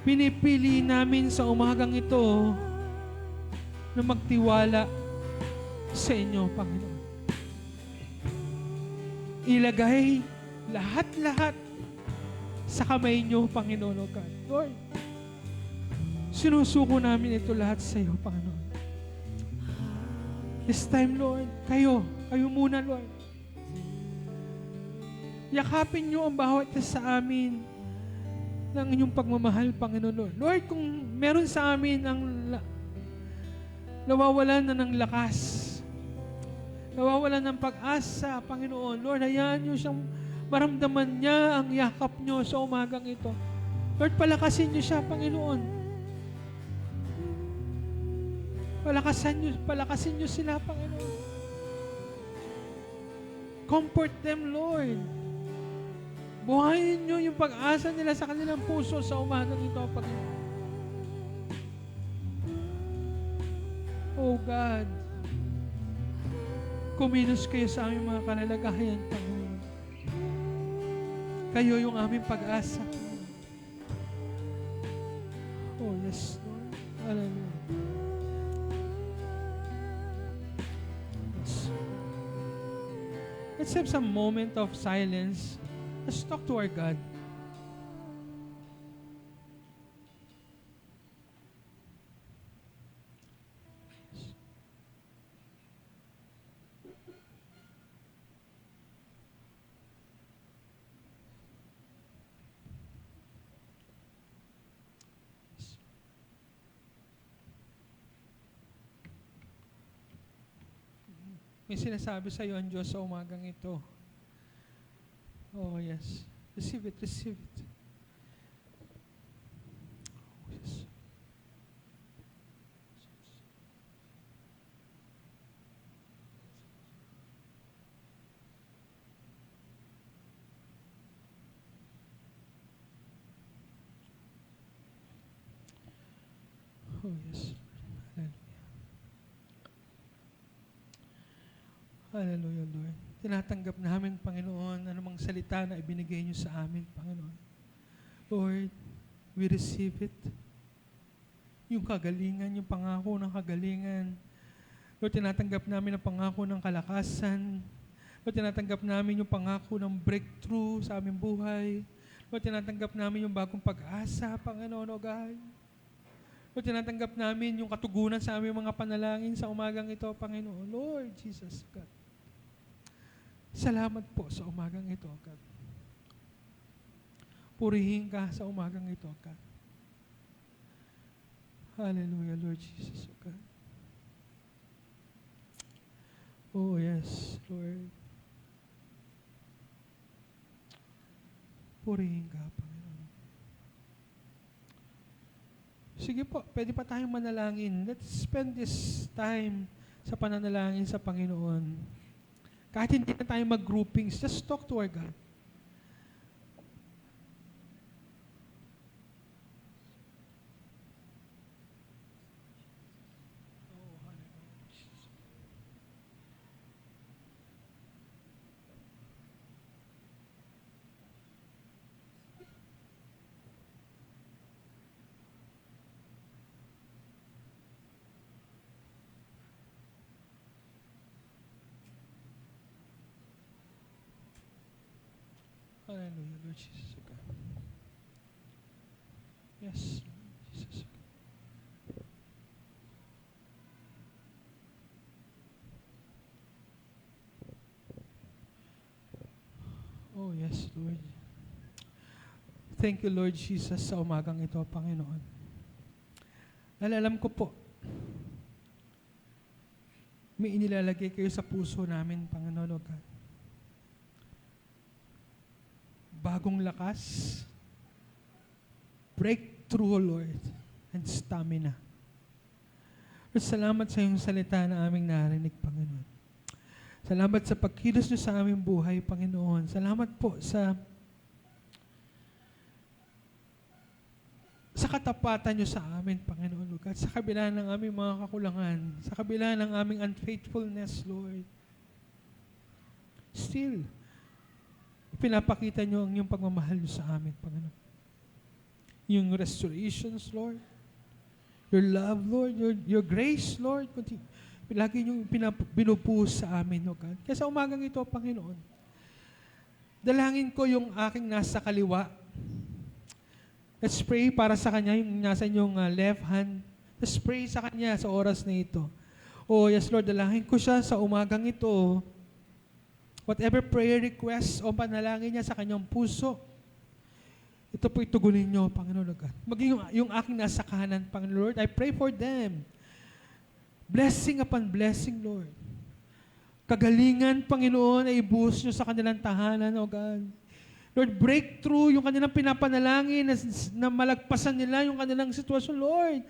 pinipili namin sa umagang ito na magtiwala sa inyo, Panginoon. Ilagay lahat-lahat sa kamay niyo, Panginoon, O God. Lord, sinusuko namin ito lahat sa iyo, Panginoon. This time, Lord, kayo muna, Lord. Yakapin niyo ang bawat isa sa amin ng inyong pagmamahal, Panginoon, Lord. Lord, kung meron sa amin ang nawawalan na ng lakas, nawawalan ng pag-asa, Panginoon, Lord, hayaan niyo siyang maramdaman niya ang yakap niyo sa umagang ito. Lord, palakasin niyo siya, Panginoon. Palakasin niyo sila, Panginoon. Comfort them, Lord. Buhayin niyo yung pag-asa nila sa kanilang puso sa umagang ito, Panginoon. Oh God, kumilos kayo sa aming mga kalalagayan, Panginoon. Kayo yung aming pag-asa. Oh yes, Lord. Hallelujah. Yes. Let's have some moment of silence. Let's talk to our God. May sinasabi sa iyo ang Diyos sa umagang ito. Oh, yes. Receive it, receive it. Oh, yes. Oh, yes. Hallelujah, Lord. Tinatanggap namin, Panginoon, anumang salita na ibinigay niyo sa amin, Panginoon. Lord, we receive it. Yung kagalingan, yung pangako ng kagalingan. Lord, tinatanggap namin ang pangako ng kalakasan. Lord, tinatanggap namin yung pangako ng breakthrough sa aming buhay. Lord, tinatanggap namin yung bagong pag-asa, Panginoon, O God. Lord, tinatanggap namin yung katugunan sa aming mga panalangin sa umagang ito, Panginoon. Lord Jesus, God. Salamat po sa umagang ito, God. Purihin ka sa umagang ito, God. Hallelujah, Lord Jesus, God. Oh, yes, Lord. Purihin ka, Panginoon. Sige po, pwede pa tayong manalangin. Let's spend this time sa pananalangin sa Panginoon. Kahit hindi na tayo mag-groupings, just talk to our God. Hallelujah, Lord Jesus, O God. Yes, Lord Jesus, O God. Oh, yes, Lord. Thank you, Lord Jesus, sa umagang ito, Panginoon. Alam ko po, may inilalagay kayo sa puso namin, Panginoon, O God. Bagong lakas, breakthrough, Lord, and stamina. Lord, salamat sa iyong salita na aming narinig, Panginoon. Salamat sa pagkilos niyo sa aming buhay, Panginoon. Salamat po sa katapatan niyo sa amin, Panginoon, Lord. Sa kabila ng aming mga kakulangan, sa kabila ng aming unfaithfulness, Lord. Still, pinapakita niyo ang iyong pagmamahal niyo sa amin, Panginoon. Yung restorations, Lord. Your love, Lord. Your grace, Lord. Lagi niyong binubuhos sa amin, O God. Kaya sa umagang ito, Panginoon, dalangin ko yung aking nasa kaliwa. Let's pray para sa kanya, yung nasa inyong left hand. Let's pray sa kanya sa oras na ito. Oh, yes, Lord, dalangin ko siya sa umagang ito. Whatever prayer request o panalangin niya sa kanyang puso, ito po itugunin niyo, Panginoon God. Maging yung aking nasa kanan, Panginoon Lord, I pray for them. Blessing upon blessing, Lord. Kagalingan, Panginoon, ay ibuhos niyo sa kanilang tahanan, O God. Lord, breakthrough yung kanilang pinapanalangin na malagpasan nila yung kanilang sitwasyon, Lord.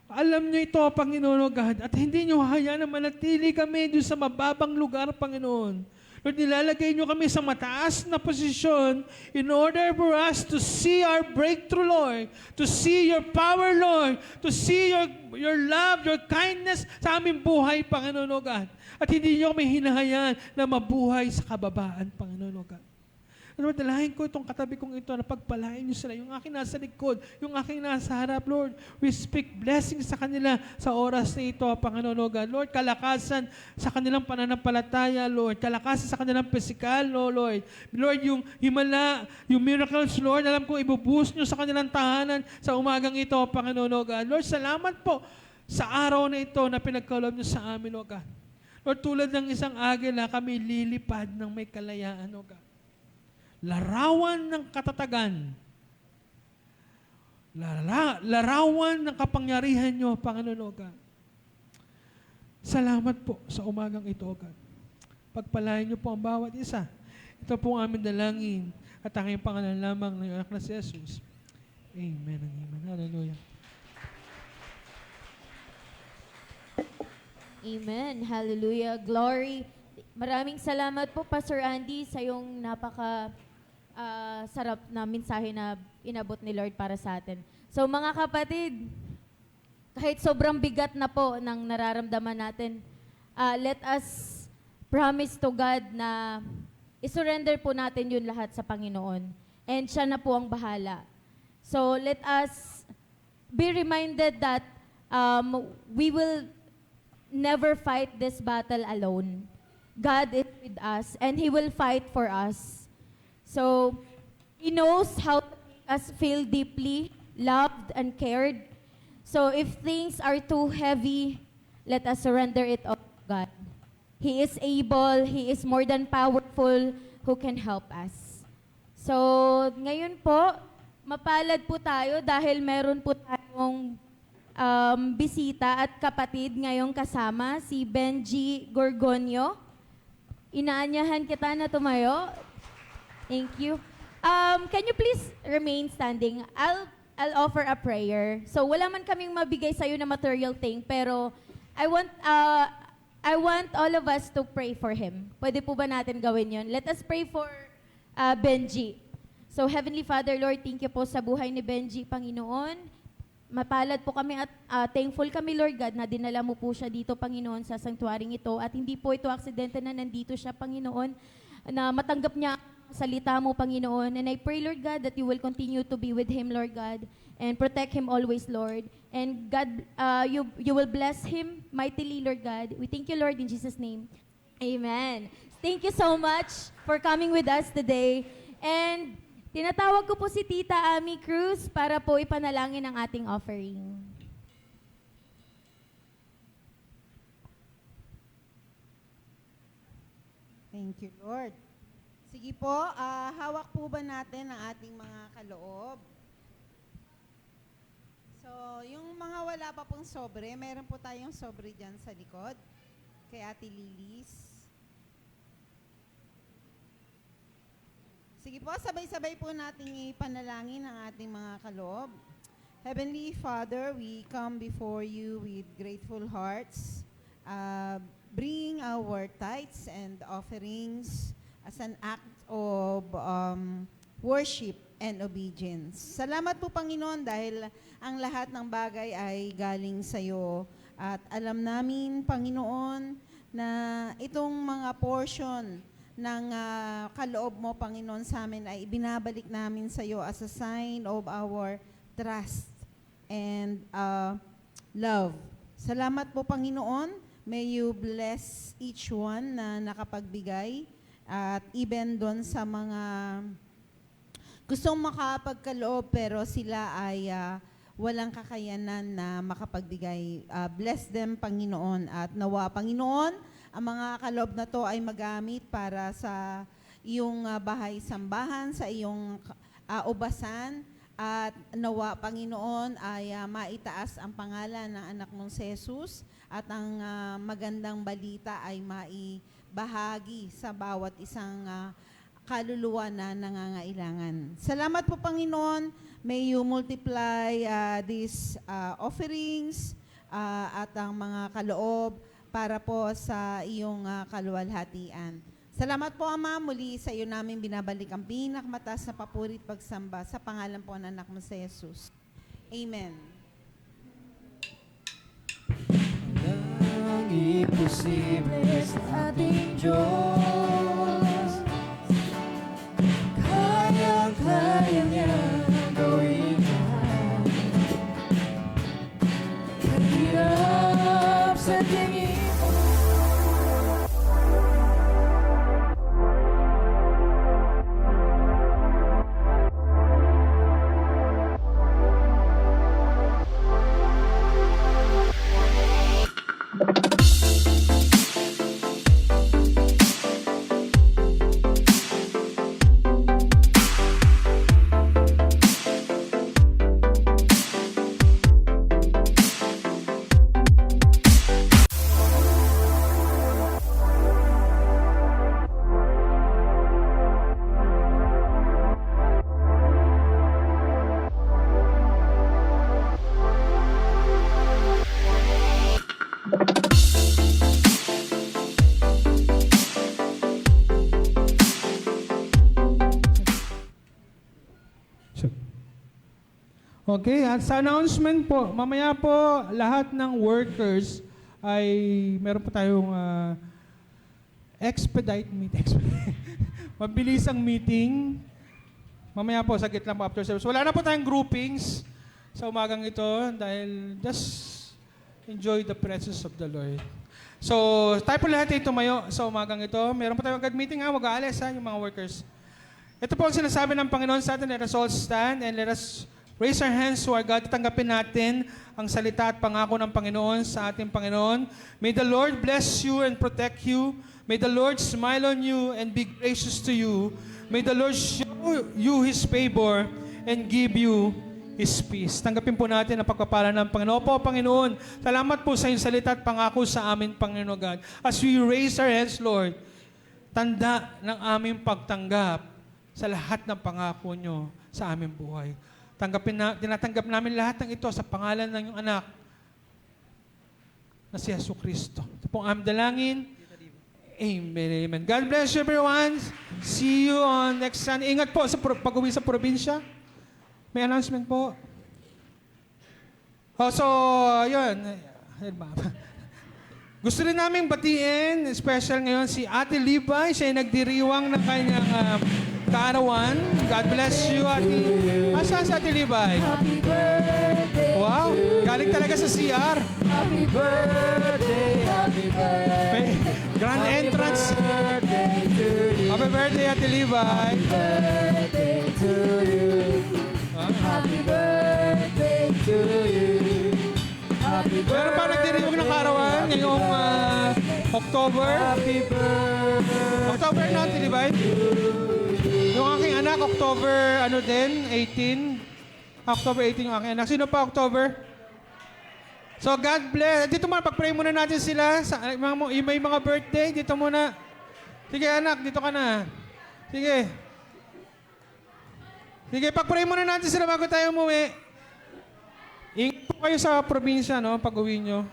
Alam niyo ito, Panginoon, O God, at hindi niyo hayaan na manatili kami doon sa mababang lugar, Panginoon. Lord, nilalagay niyo kami sa mataas na posisyon in order for us to see our breakthrough, Lord, to see your power, Lord, to see your love, your kindness sa aming buhay, Panginoon, O God. At hindi niyo kami hinahayaan na mabuhay sa kababaan, Panginoon, O God. Lord, dalahin ko itong katabi kong ito na pagpalain niyo sila. Yung aking nasa likod, yung aking nasa harap, Lord. We speak blessings sa kanila sa oras na ito, Panginoon, O God. Lord, kalakasan sa kanilang pananampalataya, Lord. Kalakasan sa kanilang physical, Lord. Lord, yung himala, yung miracles, Lord, alam ko, ibubuhos niyo sa kanilang tahanan sa umagang ito, Panginoon, O God. Lord, salamat po sa araw na ito na pinagkaloob niyo sa amin, O God. Lord, tulad ng isang agila, kami lilipad ng may kalayaan, O God. Larawan ng katatagan. Larawan ng kapangyarihan niyo, Panginoon, O God. Salamat po sa umagang ito, O God. Pagpalain niyo po ang bawat isa. Ito po ang aming dalangin at ang aking pangalan lamang ng anak na si Jesus. Amen and amen. Hallelujah. Amen. Hallelujah. Glory. Maraming salamat po, Pastor Andy, sa yung sarap na mensahe na inabot ni Lord para sa atin. So mga kapatid, kahit sobrang bigat na po ng nararamdaman natin, let us promise to God na isurrender po natin yun lahat sa Panginoon. And siya na po ang bahala. So let us be reminded that we will never fight this battle alone. God is with us and He will fight for us. So, He knows how to make us feel deeply loved and cared. So, if things are too heavy, let us surrender it all to God. He is able, He is more than powerful, who can help us. So, ngayon po, mapalad po tayo dahil meron po tayong bisita at kapatid ngayong kasama, si Benji Gorgonio. Inaanyahan kita na tumayo. Thank you. Can you please remain standing? I'll offer a prayer. So wala man kaming mabigay sa'yo na material thing, pero I want all of us to pray for him. Pwede po ba natin gawin yon? Let us pray for Benji. So Heavenly Father, Lord, thank you po sa buhay ni Benji, Panginoon. Mapalad po kami at thankful kami, Lord God, na dinala mo po siya dito, Panginoon, sa sanctuary ito. At hindi po ito aksidente na nandito siya, Panginoon, na matanggap niya ang salita mo, Panginoon. And I pray, Lord God, that you will continue to be with him, Lord God, and protect him always, Lord. And God, you will bless him mightily, Lord God. We thank you, Lord, in Jesus' name. Amen. Thank you so much for coming with us today. And tinatawag ko po si Tita Ami Cruz para po ipanalangin ang ating offering. Thank you, Lord. Sige po, hawak po ba natin ang ating mga kaloob? So, yung mga wala pa pong sobre, meron po tayong sobre dyan sa likod kay Ate Lilis. Sige po, sabay-sabay po nating ipanalangin ang ating mga kaloob. Heavenly Father, we come before you with grateful hearts, bringing our tithes and offerings as an act of worship and obedience. Salamat po, Panginoon, dahil ang lahat ng bagay ay galing sa iyo. At alam namin, Panginoon, na itong mga portion ng kaloob mo, Panginoon, sa amin ay ibinabalik namin sa iyo as a sign of our trust and love. Salamat po, Panginoon. May you bless each one na nakapagbigay at even doon sa mga gustong makapagkaloob pero sila ay walang kakayanan na makapagbigay. Bless them, Panginoon. At nawa, Panginoon, ang mga kaloob na to ay magamit para sa iyong bahay-sambahan, sa iyong ubasan. At nawa, Panginoon, ay maitaas ang pangalan ng anak mong si Jesus at ang magandang balita ay maibahagi sa bawat isang kaluluwa na nangangailangan. Salamat po, Panginoon. May you multiply these offerings at ang mga kaloob para po sa iyong kaluwalhatian. Salamat po, Ama. Muli sa iyo namin binabalik ang pinakamataas na papuri at pagsamba sa pangalan po ng anak mo sa Jesus. Amen. Ang imposible sa ating Diyos. Okay, at sa announcement po, mamaya po lahat ng workers ay meron po tayong expedite meeting. Mabilisang meeting. Mamaya po, saglit lang po after service. Wala na po tayong groupings sa umagang ito dahil just enjoy the presence of the Lord. So, tayo po lahat ay tumayo sa umagang ito. Meron po tayong agad meeting ha, mag-aalis ha, yung mga workers. Ito po ang sinasabi ng Panginoon sa atin. Let us all stand and let us raise our hands to our God. Tanggapin natin ang salita at pangako ng Panginoon sa ating Panginoon. May the Lord bless you and protect you. May the Lord smile on you and be gracious to you. May the Lord show you His favor and give you His peace. Tanggapin po natin ang pagpapala ng Panginoon. Opo, Panginoon, salamat po sa iyong salita at pangako sa amin, Panginoon God. As we raise our hands, Lord, tanda ng aming pagtanggap sa lahat ng pangako nyo sa aming buhay. Tinatanggap namin lahat ng ito sa pangalan ng iyong anak na si Yesu Cristo. Ito pong aming dalangin. Amen, amen. God bless you, everyone. See you on next Sunday. Ingat po sa pag-uwi sa probinsya. May announcement po. Oh, so, yun. Gusto rin namin batiin, special ngayon, si Ate Libay. Siya ay nagdiriwang ng kanyang kaarawan. God bless you, Ate. Asa si Ate Libay? Happy birthday. Wow, galing talaga sa CR. Happy birthday. Happy birthday. May grand entrance. Happy birthday, Ate Libay. Birthday to you. Happy birthday to you. Happy Meron pa nagdiriwang ng kaarawan ngayong October. Happy birthday. October na, Ate Libay. Yung aking anak, October, 18. October 18 yung aking anak. Sino pa October? So, God bless. Dito muna, pag-pray muna natin sila. May mga birthday, dito muna. Sige, anak, dito ka na. Sige. Sige, pag-pray muna natin sila bago tayo umuwi. Ingat po kayo sa probinsya, no? Pag-uwi nyo.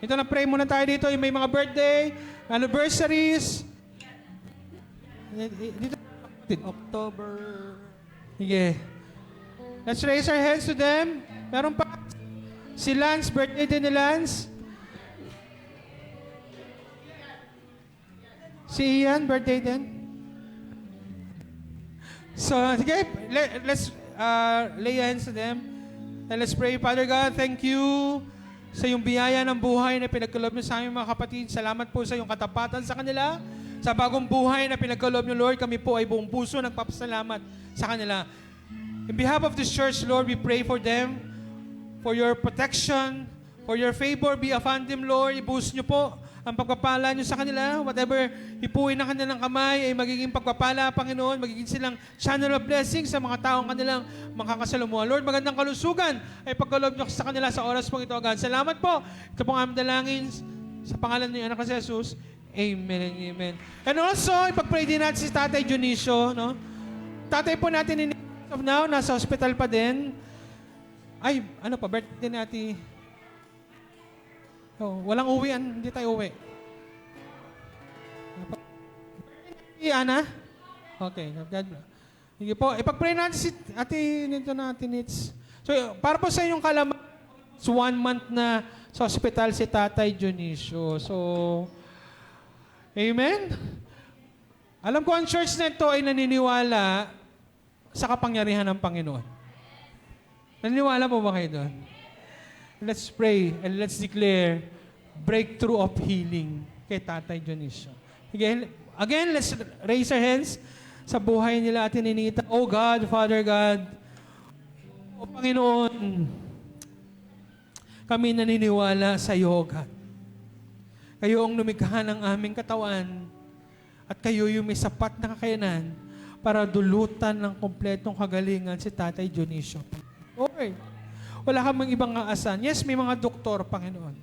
Ito na, pray muna tayo dito. May mga birthday, anniversaries. Dito. October. Sige. Let's raise our hands to them. Meron pa. Si Lance, birthday din ni Lance. Si Ian, birthday din. So, sige, let's lay hands to them. And let's pray. Father God, thank you sa iyong biyaya ng buhay na pinagkaloob niyo sa aming mga kapatid. Salamat po sa iyong katapatan sa kanila. Sa bagong buhay na pinagkaloob niyo, Lord, kami po ay buong puso nagpapasalamat sa kanila. In behalf of this church, Lord, we pray for them, for your protection, for your favor. Be upon them, Lord. I-boost niyo po ang pagpapala niyo sa kanila. Whatever ipuin na kanilang kamay ay magiging pagpapala, Panginoon. Magiging silang channel of blessing sa mga taong kanilang makakasalamuha. Lord, magandang kalusugan ay pagkaloob niyo sa kanila sa oras pong ito, God. Salamat po. Ito pong aming dalangin sa pangalan ni Anak ni Jesus. Amen and amen. And also, ipag-pray din natin si Tatay Dionisio, no? Tatay po natin of now, nasa hospital pa din. Ay, ano pa, birthday ni Ate. Oh, walang uwian, hindi tayo uwi. Ana? Okay, God bless. Sige po, ipag-pray natin si Ate nito na Ate Nits. So, para po sa inyong kalaman, 1 month na sa hospital si Tatay Dionisio. So, amen? Alam ko ang church na ito ay naniniwala sa kapangyarihan ng Panginoon. Naniniwala po ba kayo doon? Let's pray and let's declare breakthrough of healing kay Tatay Dionisio. Again, let's raise our hands sa buhay nila at Ninita. Oh God, Father God, O Panginoon, kami naniniwala sa iyo, God. Kayo ang lumikha ng aming katawan at kayo yung may sapat na kakayanan para dulutan ng kompletong kagalingan si Tatay Dionisio. Lord, wala kaming ibang aasan. Yes, may mga doktor, Panginoon.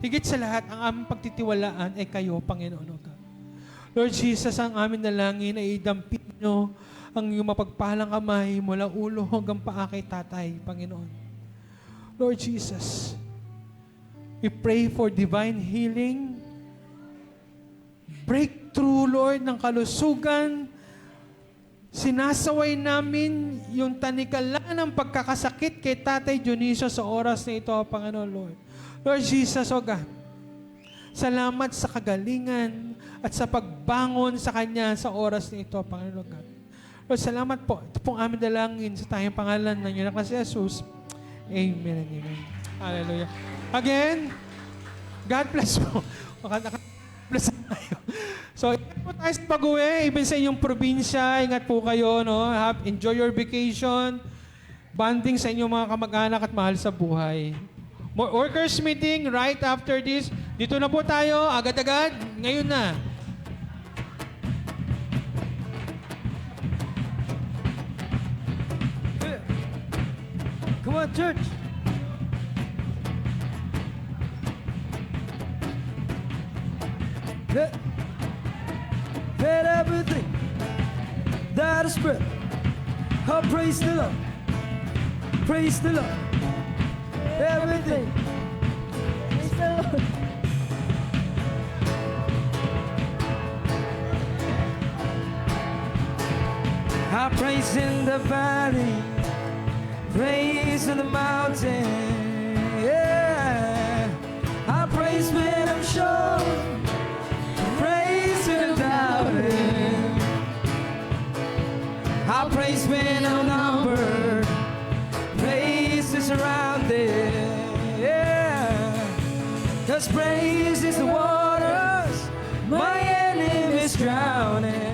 Higit sa lahat, ang aming pagtitiwalaan ay kayo, Panginoon. Lord Jesus, ang aming dalangin ay idampin nyo ang iyong mapagpalang kamay mula ulo hanggang paa kay Tatay, Panginoon. Lord Jesus, we pray for divine healing, breakthrough, Lord, ng kalusugan, Sinasaway namin yung tanikalan ng pagkakasakit kay Tatay Dionisio sa oras na ito, Panginoon Lord. Lord Jesus, O God, salamat sa kagalingan at sa pagbangon sa Kanya sa oras na ito, Panginoon God. Lord, salamat po. Ito pong aming dalangin sa tayong pangalan ng iyong anak na si Jesus. Amen and amen. Hallelujah. Again, God bless po. Bless tayo. So, ingat po tayo sa pag-uwi. Even sa inyong probinsya, ingat po kayo. No? Enjoy your vacation. Bonding sa inyong mga kamag-anak at mahal sa buhay. More workers meeting right after this. Dito na po tayo, agad-agad. Ngayon na. Come on, church. Let everything that is spread. Oh, praise the Lord. Praise the Lord. Everything. Praise the Lord. I praise in the valley. Praise in the mountain, yeah. I praise when I'm sure, praise when I'm doubting. I praise when I'm numbered, praise is surrounded, yeah. 'Cause praise is the waters my enemies drowning.